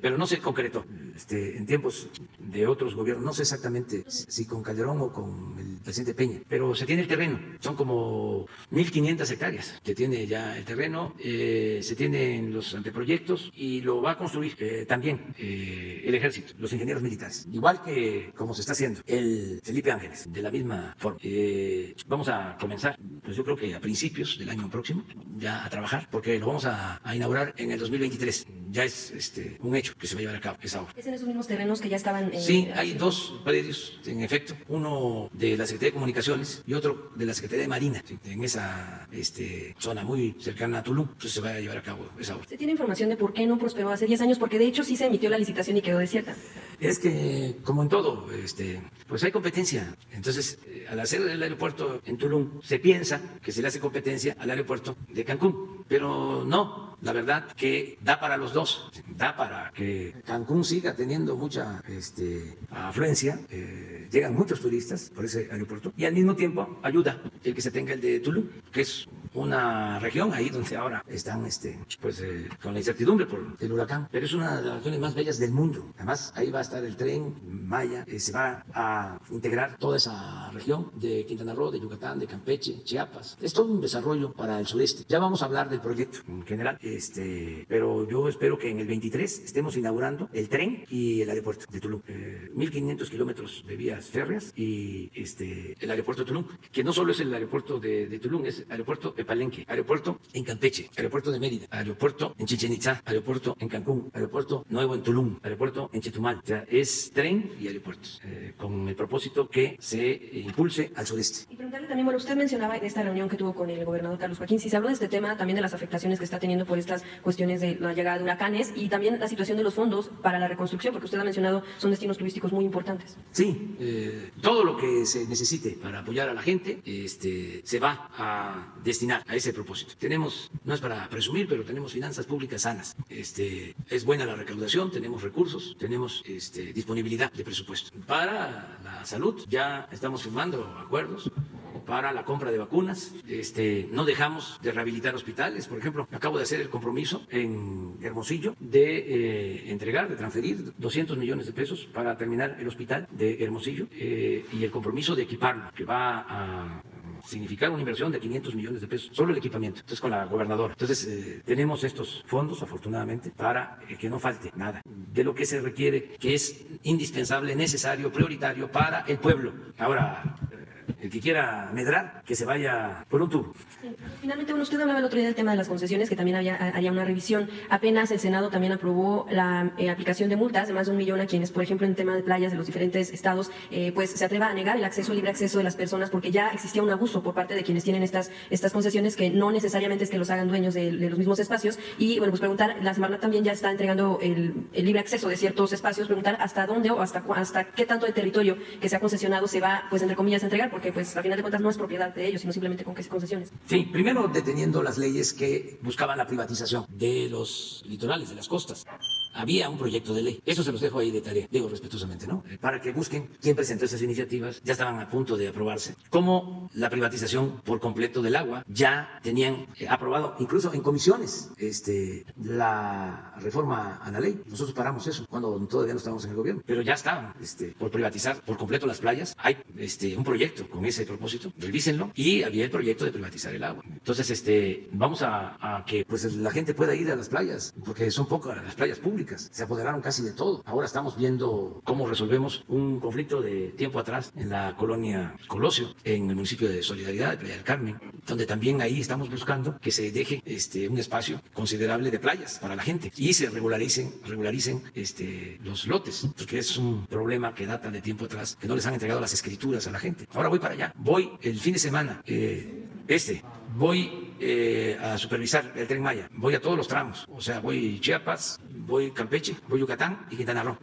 pero no se concretó en tiempos de otros gobiernos. No sé exactamente si con Calderón o con el presidente Peña, pero se tiene el terreno. Son como 1,500 hectáreas que tiene ya el terreno, se tienen los anteproyectos y lo va a construir también el ejército, los ingenieros militares, igual que como se está haciendo el Felipe Ángeles, de la misma forma. Vamos a comenzar, pues yo creo que a principios del año próximo, ya a trabajar, porque lo vamos a inaugurar en el 2023. Ya es un hecho que se va a llevar a cabo esa obra. ¿Es en esos mismos terrenos que ya estaban? Sí, hay 2 predios, en efecto, uno de la Secretaría de Comunicaciones y otro de la Secretaría de Marina, en esa zona muy cercana a Tulum. Entonces se va a llevar a cabo esa obra. ¿Se tiene información de por qué no prosperó hace 10 años? Porque de hecho sí se emitió la licitación y quedó desierta. Es que, como en todo, pues hay competencia. Entonces, al hacer el aeropuerto en Tulum, se piensa que se le hace competencia al aeropuerto de Cancún, pero no. La verdad que da para los dos, da para que Cancún siga teniendo mucha afluencia, llegan muchos turistas por ese aeropuerto, y al mismo tiempo ayuda el que se tenga el de Tulum, que es una región ahí donde ahora están con la incertidumbre por el huracán, pero es una de las regiones más bellas del mundo. Además, ahí va a estar el tren Maya, se va a integrar toda esa región de Quintana Roo, de Yucatán, de Campeche, Chiapas. Es todo un desarrollo para el sureste. Ya vamos a hablar del proyecto en general, pero yo espero que en el 23 estemos inaugurando el tren y el aeropuerto de Tulum. 1,500 kilómetros de vías férreas y el aeropuerto de Tulum, que no solo es el aeropuerto de Tulum, es aeropuerto de Palenque, aeropuerto en Campeche, aeropuerto de Mérida, aeropuerto en Chichén Itzá, aeropuerto en Cancún, aeropuerto nuevo en Tulum, aeropuerto en Chetumal. O sea, es tren y aeropuertos, con el propósito que se impulse al sureste. Y preguntarle también, usted mencionaba en esta reunión que tuvo con el gobernador Carlos Joaquín, si se habló de este tema, también de las afectaciones que está teniendo por estas cuestiones de la llegada de huracanes y también la situación de los fondos para la reconstrucción, porque usted ha mencionado son destinos turísticos muy importantes. Sí, todo lo que se necesite para apoyar a la gente se va a destinar a ese propósito. No es para presumir, pero tenemos finanzas públicas sanas. Es buena la recaudación, tenemos recursos, tenemos disponibilidad de presupuesto. Para la salud ya estamos firmando acuerdos para la compra de vacunas. No dejamos de rehabilitar hospitales. Por ejemplo, acabo de hacer el compromiso en Hermosillo de transferir 200 millones de pesos para terminar el hospital de Hermosillo, y el compromiso de equiparlo, que va a significar una inversión de 500 millones de pesos, solo el equipamiento. Entonces, con la gobernadora. Entonces, tenemos estos fondos, afortunadamente, para que no falte nada de lo que se requiere, que es indispensable, necesario, prioritario para el pueblo. Ahora, el que quiera medrar, que se vaya por un tubo. Finalmente, bueno, usted hablaba el otro día del tema de las concesiones, que también haría una revisión. Apenas el Senado también aprobó la aplicación de multas de más de 1 millón a quienes, por ejemplo, en tema de playas de los diferentes estados, pues se atreva a negar el libre acceso de las personas, porque ya existía un abuso por parte de quienes tienen estas concesiones, que no necesariamente es que los hagan dueños de los mismos espacios. Y bueno, pues preguntar, la Semarnat también ya está entregando el libre acceso de ciertos espacios, preguntar hasta dónde o hasta qué tanto de territorio que se ha concesionado se va, pues entre comillas, a entregar, porque pues a final de cuentas no es propiedad de ellos, sino simplemente con concesiones. Sí, primero deteniendo las leyes que buscaban la privatización de los litorales, de las costas. Había un proyecto de ley, eso se los dejo ahí de tarea, digo respetuosamente, ¿no? Para que busquen quién presentó esas iniciativas, ya estaban a punto de aprobarse. Como la privatización por completo del agua, ya tenían aprobado, incluso en comisiones, la reforma a la ley. Nosotros paramos eso cuando todavía no estábamos en el gobierno, pero ya estaban por privatizar por completo las playas. Hay un proyecto con ese propósito, revísenlo, y había el proyecto de privatizar el agua. Entonces, vamos a que pues la gente pueda ir a las playas, porque son pocas las playas públicas. Se apoderaron casi de todo. Ahora estamos viendo cómo resolvemos un conflicto de tiempo atrás en la colonia Colosio, en el municipio de Solidaridad, de Playa del Carmen, donde también ahí estamos buscando que se deje un espacio considerable de playas para la gente y se regularicen los lotes, porque es un problema que data de tiempo atrás, que no les han entregado las escrituras a la gente. Ahora voy para allá. Voy el fin de semana, voy a supervisar el Tren Maya, voy a todos los tramos, o sea, voy Chiapas, voy Campeche, voy Yucatán y Quintana Roo.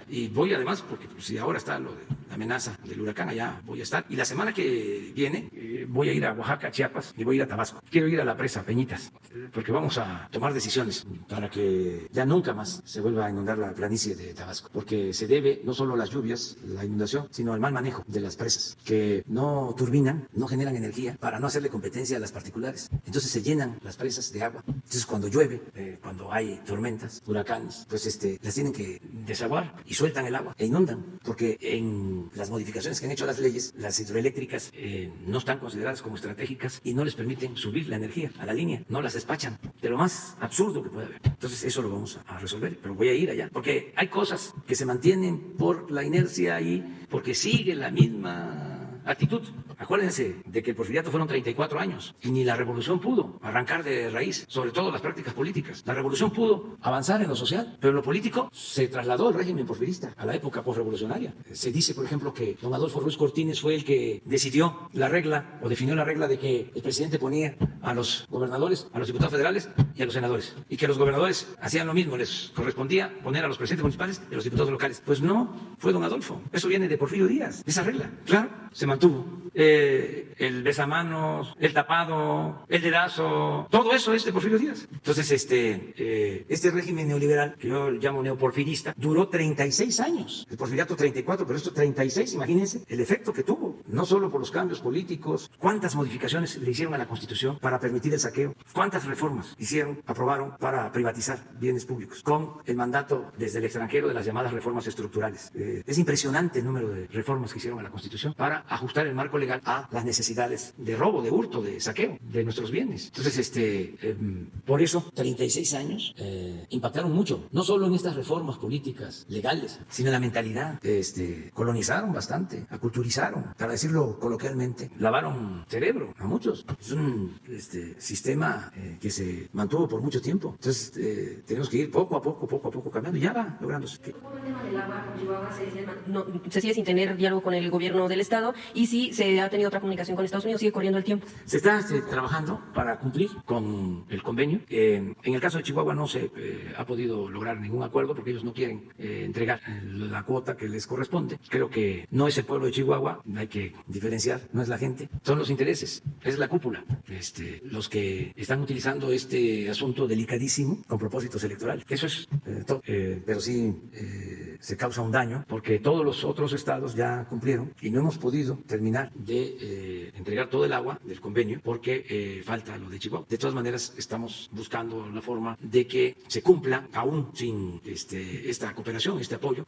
Y voy además, porque si ahora está lo de la amenaza del huracán, allá voy a estar. Y la semana que viene voy a ir a Oaxaca, Chiapas, y voy a ir a Tabasco. Quiero ir a la presa Peñitas, porque vamos a tomar decisiones para que ya nunca más se vuelva a inundar la planicie de Tabasco, porque se debe no solo a las lluvias, la inundación, sino al mal manejo de las presas, que no turbinan, no generan energía para no hacerle competencia a las particulares. Entonces se llenan las presas de agua. Entonces cuando llueve, cuando hay tormentas, huracanes, pues las tienen que desaguar y sueltan el agua e inundan, porque en las modificaciones que han hecho a las leyes, las hidroeléctricas no están consideradas como estratégicas y no les permiten subir la energía a la línea, no las despachan, de lo más absurdo que puede haber. Entonces eso lo vamos a resolver, pero voy a ir allá, porque hay cosas que se mantienen por la inercia y porque sigue la misma actitud. Acuérdense de que el porfiriato fueron 34 años y ni la revolución pudo arrancar de raíz, sobre todo las prácticas políticas. La revolución pudo avanzar en lo social, pero en lo político se trasladó el régimen porfirista a la época posrevolucionaria. Se dice, por ejemplo, que don Adolfo Ruiz Cortines fue el que decidió la regla o definió la regla de que el presidente ponía a los gobernadores, a los diputados federales y a los senadores, y que los gobernadores hacían lo mismo, les correspondía poner a los presidentes municipales y a los diputados locales. Pues no, fue don Adolfo. Eso viene de Porfirio Díaz, esa regla. Claro, se mantuvo. El besamanos, el tapado, el dedazo, todo eso es de Porfirio Díaz. Entonces, este régimen neoliberal, que yo llamo neoporfirista, duró 36 años. El porfiriato 34, pero esto 36, imagínense el efecto que tuvo, no solo por los cambios políticos, cuántas modificaciones le hicieron a la Constitución para permitir el saqueo, cuántas reformas aprobaron para privatizar bienes públicos, con el mandato desde el extranjero de las llamadas reformas estructurales. Es impresionante el número de reformas que hicieron a la Constitución para ajustar el marco legal a las necesidades de robo, de hurto, de saqueo de nuestros bienes. Entonces, por eso 36 años impactaron mucho, no solo en estas reformas políticas legales, sino en la mentalidad. Colonizaron bastante, aculturizaron, para decirlo coloquialmente, lavaron cerebro a muchos. Es un sistema que se mantuvo por mucho tiempo. Entonces, tenemos que ir poco a poco cambiando y ya va lográndose. ¿Cómo el tema del agua con Chihuahua se sigue sin tener diálogo con el gobierno del estado? Y si se ha tenido otra comunicación con Estados Unidos, sigue corriendo el tiempo. Se está trabajando para cumplir con el convenio. En el caso de Chihuahua no se ha podido lograr ningún acuerdo porque ellos no quieren entregar la cuota que les corresponde. Creo que no es el pueblo de Chihuahua, hay que diferenciar, no es la gente, son los intereses, es la cúpula, los que están utilizando este asunto delicadísimo con propósitos electorales. Eso es todo, pero sí se causa un daño porque todos los otros estados ya cumplieron y no hemos podido terminar de entregar todo el agua del convenio porque falta lo de Chihuahua. De todas maneras, estamos buscando la forma de que se cumpla, aún sin esta cooperación, este apoyo,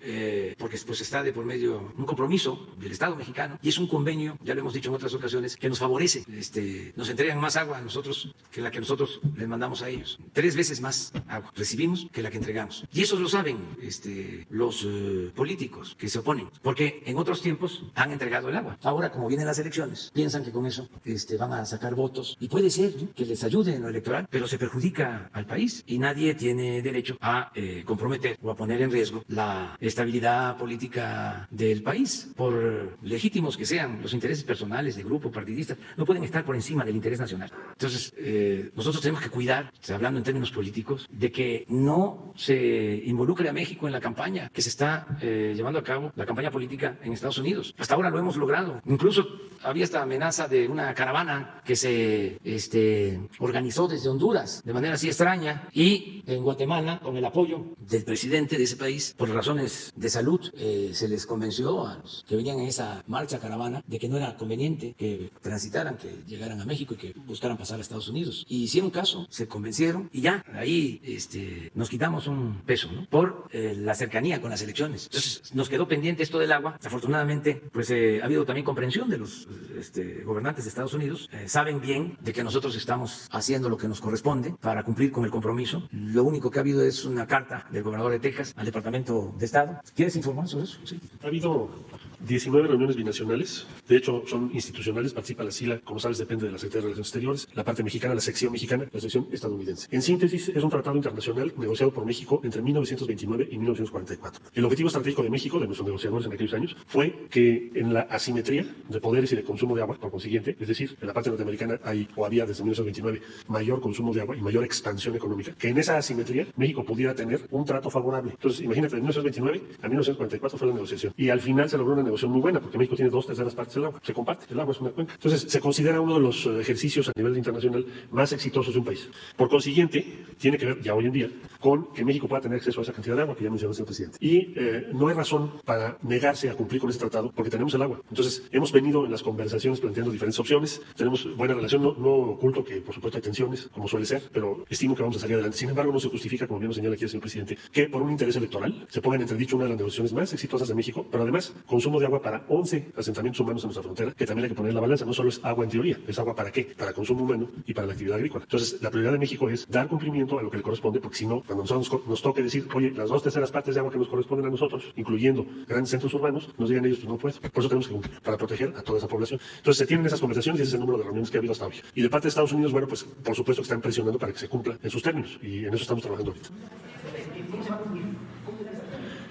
porque pues está de por medio un compromiso del Estado mexicano y es un convenio, ya lo hemos dicho en otras ocasiones, que nos favorece. Nos entregan más agua a nosotros que la que nosotros les mandamos a ellos. 3 veces más agua recibimos que la que entregamos. Y eso lo saben los políticos que se oponen, porque en otros tiempos han entregado el agua. Ahora, como vienen las elecciones, piensan que con eso van a sacar votos y puede ser, ¿no?, que les ayude en lo electoral, pero se perjudica al país y nadie tiene derecho a comprometer o a poner en riesgo la estabilidad política del país, por legítimos que sean los intereses personales de grupo partidistas, no pueden estar por encima del interés nacional. Entonces, nosotros tenemos que cuidar, hablando en términos políticos, de que no se involucre a México en la campaña que se está llevando a cabo, la campaña política en Estados Unidos. Hasta ahora lo hemos logrado. Incluso había esta amenaza de una caravana que se organizó desde Honduras de manera así extraña, y en Guatemala, con el apoyo del presidente de ese país, por razones de salud, se les convenció a los que venían en esa marcha caravana de que no era conveniente que transitaran, que llegaran a México y que buscaran pasar a Estados Unidos. Y hicieron caso, se convencieron y ya ahí nos quitamos un peso, ¿no?, por la cercanía con las elecciones. Entonces nos quedó pendiente esto del agua. Afortunadamente, pues ha habido también comprensión de los gobernantes de Estados Unidos. Saben bien de que nosotros estamos haciendo lo que nos corresponde para cumplir con el compromiso. Lo único que ha habido es una carta del gobernador de Texas al Departamento de Estado. ¿Quieres informar sobre eso? Sí. Ha habido 19 reuniones binacionales, de hecho son institucionales, participa la SILA, como sabes depende de la Secretaría de Relaciones Exteriores, la parte mexicana, la sección mexicana, la sección estadounidense. En síntesis, es un tratado internacional negociado por México entre 1929 y 1944. El objetivo estratégico de México, de nuestros negociadores en aquellos años, fue que en la asimetría de poderes y de consumo de agua, por consiguiente, es decir, en la parte norteamericana había desde 1929 mayor consumo de agua y mayor expansión económica, que en esa asimetría México pudiera tener un trato favorable. Entonces, imagínate, de 1929 a 1944 fue la negociación y al final se logró una negociación muy buena porque México tiene 2/3 partes del agua, se comparte, el agua es una cuenca. Entonces, se considera uno de los ejercicios a nivel internacional más exitosos de un país. Por consiguiente, tiene que ver ya hoy en día con que México pueda tener acceso a esa cantidad de agua que ya mencionó el señor presidente. Y no hay razón para negarse a cumplir con ese tratado porque tenemos el agua. Entonces, hemos venido en las conversaciones planteando diferentes opciones, tenemos buena relación, no oculto que por supuesto hay tensiones, como suele ser, pero estimo que vamos a salir adelante. Sin embargo, no se justifica, como bien lo señala aquí el señor presidente, que por un interés electoral se ponga en entredicho una de las negociaciones más exitosas de México, pero además consumo de agua para 11 asentamientos humanos en nuestra frontera, que también hay que poner en la balanza. No solo es agua en teoría, es agua para qué, para consumo humano y para la actividad agrícola. Entonces, la prioridad de México es dar cumplimiento a lo que le corresponde, porque si no, cuando nosotros nos toque decir, oye, las 2/3 partes de agua que nos corresponden a nosotros, incluyendo grandes centros urbanos, nos digan ellos, pues no puedo. Por eso tenemos que cumplir, para proteger a toda esa población. Entonces, se tienen esas conversaciones y ese es el número de reuniones que ha habido hasta hoy. Y de parte de Estados Unidos, bueno, pues por supuesto que están presionando para que se cumpla en sus términos y en eso estamos trabajando ahorita.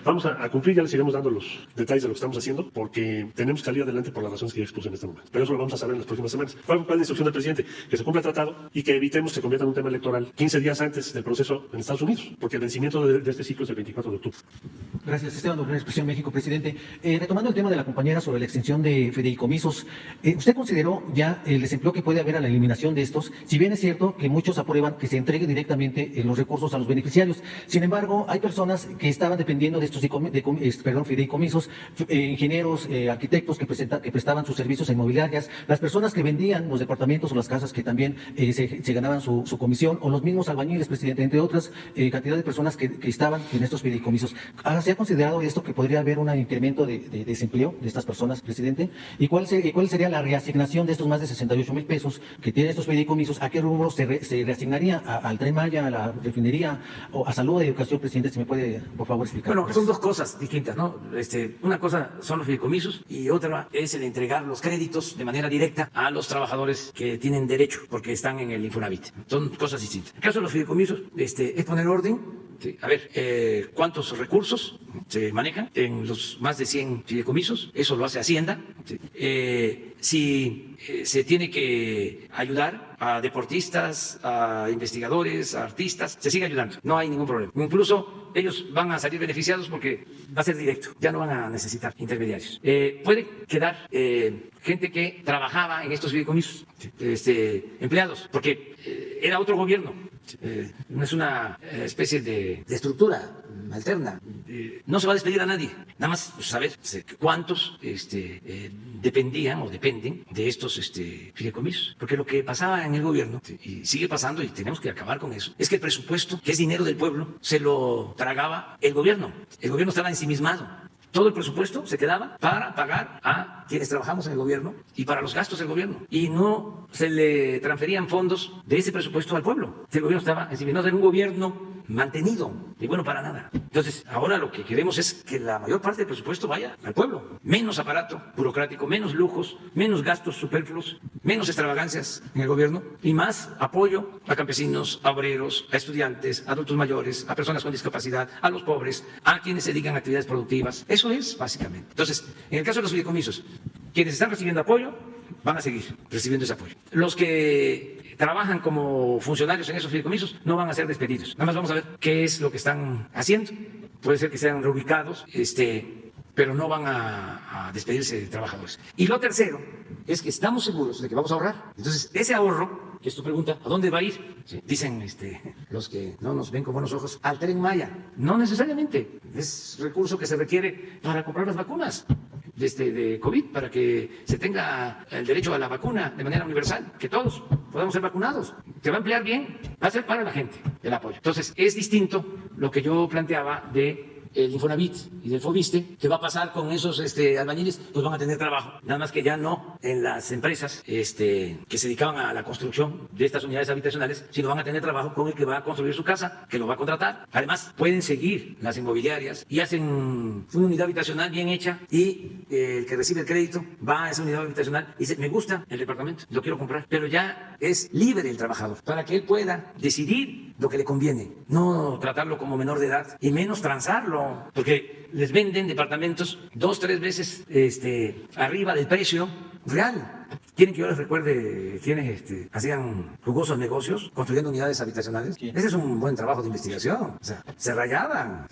Vamos a cumplir, ya les iremos dando los detalles de lo que estamos haciendo, porque tenemos que salir adelante por las razones que ya expuse en este momento. Pero eso lo vamos a saber en las próximas semanas. ¿Cuál es la instrucción del presidente? Que se cumpla el tratado y que evitemos que se convierta en un tema electoral 15 días antes del proceso en Estados Unidos, porque el vencimiento de este ciclo es el 24 de octubre. Gracias, Esteban Durán, Expresión México, presidente. Retomando el tema de la compañera sobre la extensión de fideicomisos, ¿usted consideró ya el desempleo que puede haber a la eliminación de estos? Si bien es cierto que muchos aprueban que se entregue directamente los recursos a los beneficiarios, sin embargo, hay personas que estaban dependiendo de estos fideicomisos, ingenieros, arquitectos que prestaban sus servicios en inmobiliarias, las personas que vendían los departamentos o las casas que también se ganaban su comisión, o los mismos albañiles, presidente, entre otras cantidad de personas que estaban en estos fideicomisos. ¿Se ha considerado esto que podría haber un incremento de desempleo de estas personas, presidente? ¿Y cuál sería la reasignación de estos más de 68,000 pesos que tienen estos fideicomisos? ¿A qué rubro se reasignaría? ¿Al Tren Maya, a la refinería o a salud y educación, presidente? Si me puede, por favor, explicar. Bueno, son dos cosas distintas, ¿no? Una cosa son los fideicomisos y otra es el entregar los créditos de manera directa a los trabajadores que tienen derecho porque están en el Infonavit. Son cosas distintas. En el caso de los fideicomisos, es poner orden. Sí, a ver, ¿cuántos recursos se manejan en los más de 100 fideicomisos? Eso lo hace Hacienda. Sí. Si se tiene que ayudar a deportistas, a investigadores, a artistas, se sigue ayudando. No hay ningún problema. Incluso ellos van a salir beneficiados porque va a ser directo. Ya no van a necesitar intermediarios. Puede quedar gente que trabajaba en estos fideicomisos, empleados, porque era otro gobierno. No es una especie de estructura alterna. No se va a despedir a nadie, nada más saber cuántos dependían o dependen de estos fideicomisos. Porque lo que pasaba en el gobierno, y sigue pasando y tenemos que acabar con eso, es que el presupuesto, que es dinero del pueblo, se lo tragaba el gobierno. El gobierno estaba ensimismado. Todo el presupuesto se quedaba para pagar a quienes trabajamos en el gobierno y para los gastos del gobierno. Y no se le transferían fondos de ese presupuesto al pueblo. El gobierno estaba ensimismado en un gobierno mantenido y bueno para nada. Entonces, ahora lo que queremos es que la mayor parte del presupuesto vaya al pueblo. Menos aparato burocrático, menos lujos, menos gastos superfluos, menos extravagancias en el gobierno y más apoyo a campesinos, a obreros, a estudiantes, a adultos mayores, a personas con discapacidad, a los pobres, a quienes se dedican a actividades productivas. Eso es básicamente. Entonces, en el caso de los fideicomisos, quienes están recibiendo apoyo van a seguir recibiendo ese apoyo. Los que trabajan como funcionarios en esos fideicomisos no van a ser despedidos. Nada más vamos a ver qué es lo que están haciendo. Puede ser que sean reubicados, pero no van a despedirse de trabajadores. Y lo tercero es que estamos seguros de que vamos a ahorrar. Entonces, ese ahorro, que es tu pregunta, ¿a dónde va a ir? Sí. Dicen los que no nos ven con buenos ojos, al Tren Maya. No necesariamente. Es recurso que se requiere para comprar las vacunas de COVID, para que se tenga el derecho a la vacuna de manera universal, que todos podamos ser vacunados. Se va a emplear bien, va a ser para la gente el apoyo. Entonces, es distinto lo que yo planteaba de el Infonavit y del Fobiste. ¿Qué va a pasar con esos albañiles? Pues van a tener trabajo, nada más que ya no en las empresas que se dedicaban a la construcción de estas unidades habitacionales, sino van a tener trabajo con el que va a construir su casa, que lo va a contratar. Además, pueden seguir las inmobiliarias y hacen una unidad habitacional bien hecha y el que recibe el crédito va a esa unidad habitacional y dice, me gusta el departamento, lo quiero comprar, pero ya es libre el trabajador para que él pueda decidir lo que le conviene, no tratarlo como menor de edad y menos transarlo, porque les venden departamentos 2-3 veces arriba del precio real. ¿Quieren que yo les recuerde quiénes hacían jugosos negocios construyendo unidades habitacionales? ¿Quién? Ese es un buen trabajo de investigación. O sea, se rayaban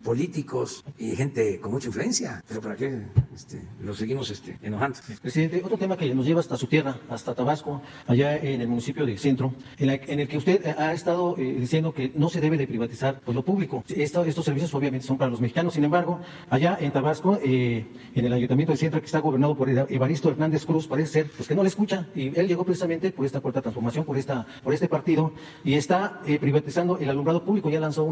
políticos y gente con mucha influencia. Pero ¿para qué los seguimos enojando? Presidente, otro tema que nos lleva hasta su tierra, hasta Tabasco, allá en el municipio de Centro, en el que usted ha estado diciendo que no se debe de privatizar pues, lo público. Estos servicios obviamente son para los mexicanos. Sin embargo, allá en Tabasco, en el ayuntamiento de Centro, que está gobernado por Evaristo Hernández Cruz, parece ser pues, que no le escucha, y él llegó precisamente por esta cuarta transformación, por este partido, y está privatizando el alumbrado público. Ya lanzó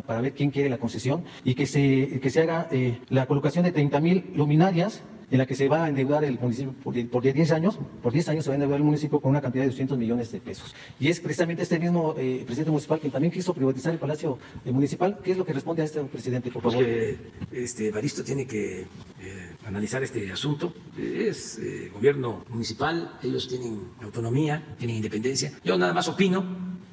para ver quién quiere la concesión y que se haga la colocación de 30,000 luminarias en la que se va a endeudar el municipio por 10 años. Por 10 años se va a endeudar el municipio con una cantidad de 200 millones de pesos. Y es precisamente este mismo presidente municipal quien también quiso privatizar el Palacio Municipal. ¿Qué es lo que responde a este presidente, por favor? Porque Evaristo tiene que analizar este asunto. Es gobierno municipal, ellos tienen autonomía, tienen independencia. Yo nada más opino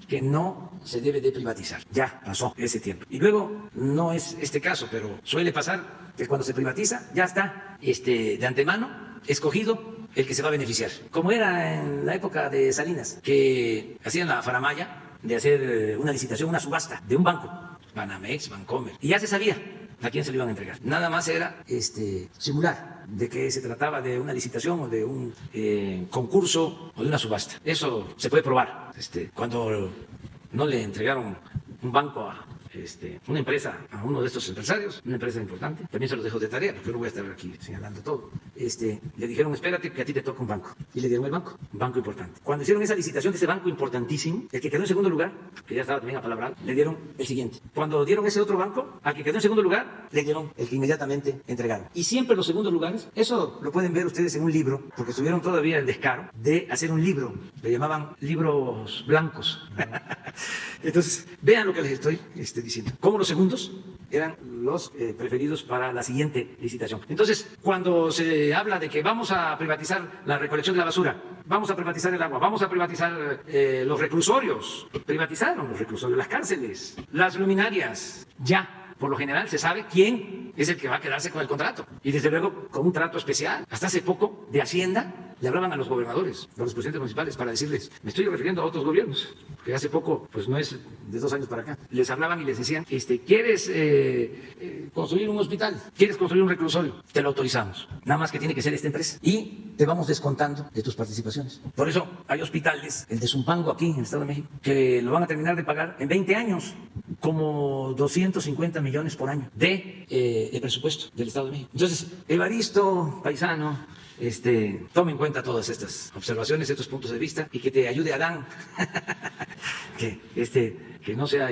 que no se debe de privatizar. Ya pasó ese tiempo. Y luego, no es este caso, pero suele pasar que cuando se privatiza, ya está de antemano escogido el que se va a beneficiar. Como era en la época de Salinas, que hacían la faramaya de hacer una licitación, una subasta de un banco, Banamex, Bancomer, y ya se sabía a quién se lo iban a entregar. Nada más era simular de que se trataba de una licitación o de un concurso o de una subasta. Eso se puede probar. Cuando no le entregaron un banco a una empresa, a uno de estos empresarios, una empresa importante, también se los dejo de tarea, porque no voy a estar aquí señalando todo. Le dijeron, espérate que a ti te toca un banco. Y le dieron el banco, un banco importante. Cuando hicieron esa licitación de ese banco importantísimo, el que quedó en segundo lugar, que ya estaba también apalabrado, le dieron el siguiente. Cuando dieron ese otro banco, al que quedó en segundo lugar, le dieron el que inmediatamente entregaron. Y siempre los segundos lugares, eso lo pueden ver ustedes en un libro, porque tuvieron todavía el descaro de hacer un libro, le llamaban libros blancos. Entonces, vean lo que les estoy diciendo. Como los segundos eran los preferidos para la siguiente licitación. Entonces, cuando se habla de que vamos a privatizar la recolección de la basura, vamos a privatizar el agua, vamos a privatizar los reclusorios, privatizaron los reclusorios, las cárceles, las luminarias, ya. Por lo general se sabe quién es el que va a quedarse con el contrato. Y desde luego con un trato especial. Hasta hace poco de Hacienda le hablaban a los gobernadores, a los presidentes municipales para decirles, me estoy refiriendo a otros gobiernos, porque hace poco, pues no es de 2 años para acá, les hablaban y les decían, ¿quieres construir un hospital? ¿Quieres construir un reclusorio? Te lo autorizamos. Nada más que tiene que ser esta empresa. Y te vamos descontando de tus participaciones. Por eso hay hospitales, el de Zumpango aquí en el Estado de México, que lo van a terminar de pagar en 20 años. como 250 millones por año de presupuesto del Estado de México. Entonces, Evaristo, paisano, tome en cuenta todas estas observaciones, estos puntos de vista, y que te ayude Adán, que no sea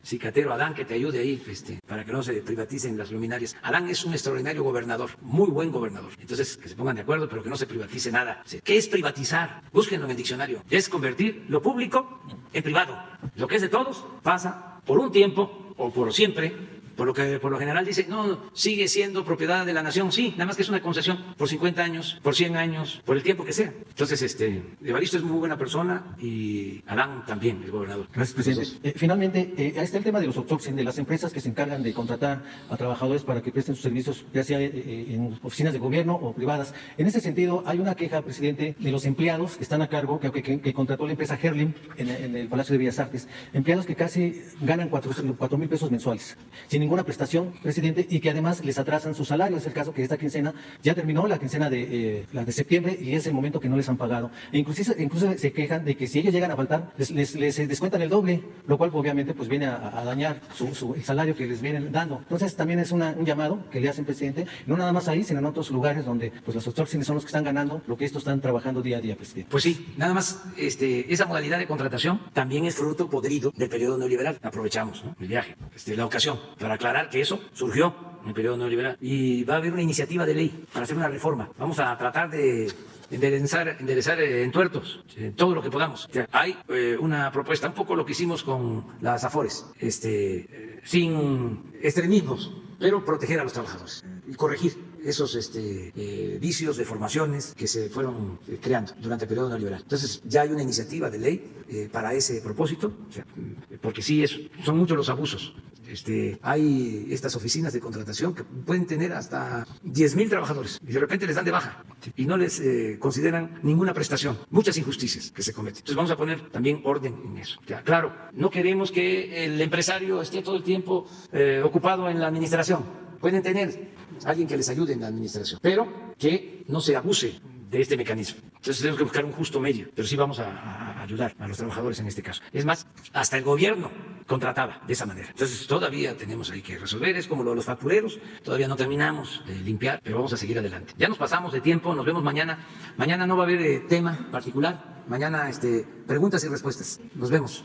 cicatero Adán, que te ayude ahí para que no se privaticen las luminarias. Adán es un extraordinario gobernador, muy buen gobernador. Entonces, que se pongan de acuerdo, pero que no se privatice nada. ¿Qué es privatizar? Búsquenlo en el diccionario. Es convertir lo público en privado. Lo que es de todos pasa por un tiempo o por siempre. Por lo que por lo general dice, no, sigue siendo propiedad de la nación. Sí, nada más que es una concesión por 50 años, por 100 años, por el tiempo que sea. Entonces, Evaristo es muy buena persona y Adán también, el gobernador. Gracias, presidente. Finalmente, ahí está el tema de los outsourcing, de las empresas que se encargan de contratar a trabajadores para que presten sus servicios, ya sea en oficinas de gobierno o privadas. En ese sentido, hay una queja, presidente, de los empleados que están a cargo, que contrató la empresa Herlim en el Palacio de Bellas Artes. Empleados que casi ganan 4,000 pesos mensuales, sin ninguna prestación, presidente, y que además les atrasan su salario. Es el caso que esta quincena ya terminó, la quincena la de septiembre, y es el momento que no les han pagado. E incluso se quejan de que si ellos llegan a faltar, les descuentan el doble, lo cual obviamente pues viene a dañar el salario que les vienen dando. Entonces también es un llamado que le hacen, presidente, no nada más ahí, sino en otros lugares donde pues los outsourcing son los que están ganando lo que estos están trabajando día a día, presidente. Pues sí, nada más esa modalidad de contratación también es fruto podrido del periodo neoliberal. Aprovechamos, ¿no?, el viaje, la ocasión, para aclarar que eso surgió en el periodo neoliberal y va a haber una iniciativa de ley para hacer una reforma. Vamos a tratar de enderezar entuertos, todo lo que podamos. Hay una propuesta, un poco lo que hicimos con las Afores, sin extremismos, pero proteger a los trabajadores y corregir esos vicios de formaciones que se fueron creando durante el periodo neoliberal. Entonces ya hay una iniciativa de ley para ese propósito, porque sí son muchos los abusos. Hay estas oficinas de contratación que pueden tener hasta 10,000 trabajadores y de repente les dan de baja y no les consideran ninguna prestación. Muchas injusticias que se cometen. Entonces vamos a poner también orden en eso. Claro, no queremos que el empresario esté todo el tiempo ocupado en la administración. Pueden tener alguien que les ayude en la administración, pero que no se abuse de este mecanismo. Entonces tenemos que buscar un justo medio, pero sí vamos a ayudar a los trabajadores en este caso. Es más, hasta el gobierno contrataba de esa manera. Entonces todavía tenemos ahí que resolver, es como lo de los factureros, todavía no terminamos de limpiar, pero vamos a seguir adelante. Ya nos pasamos de tiempo, nos vemos mañana. Mañana no va a haber tema particular, mañana preguntas y respuestas. Nos vemos.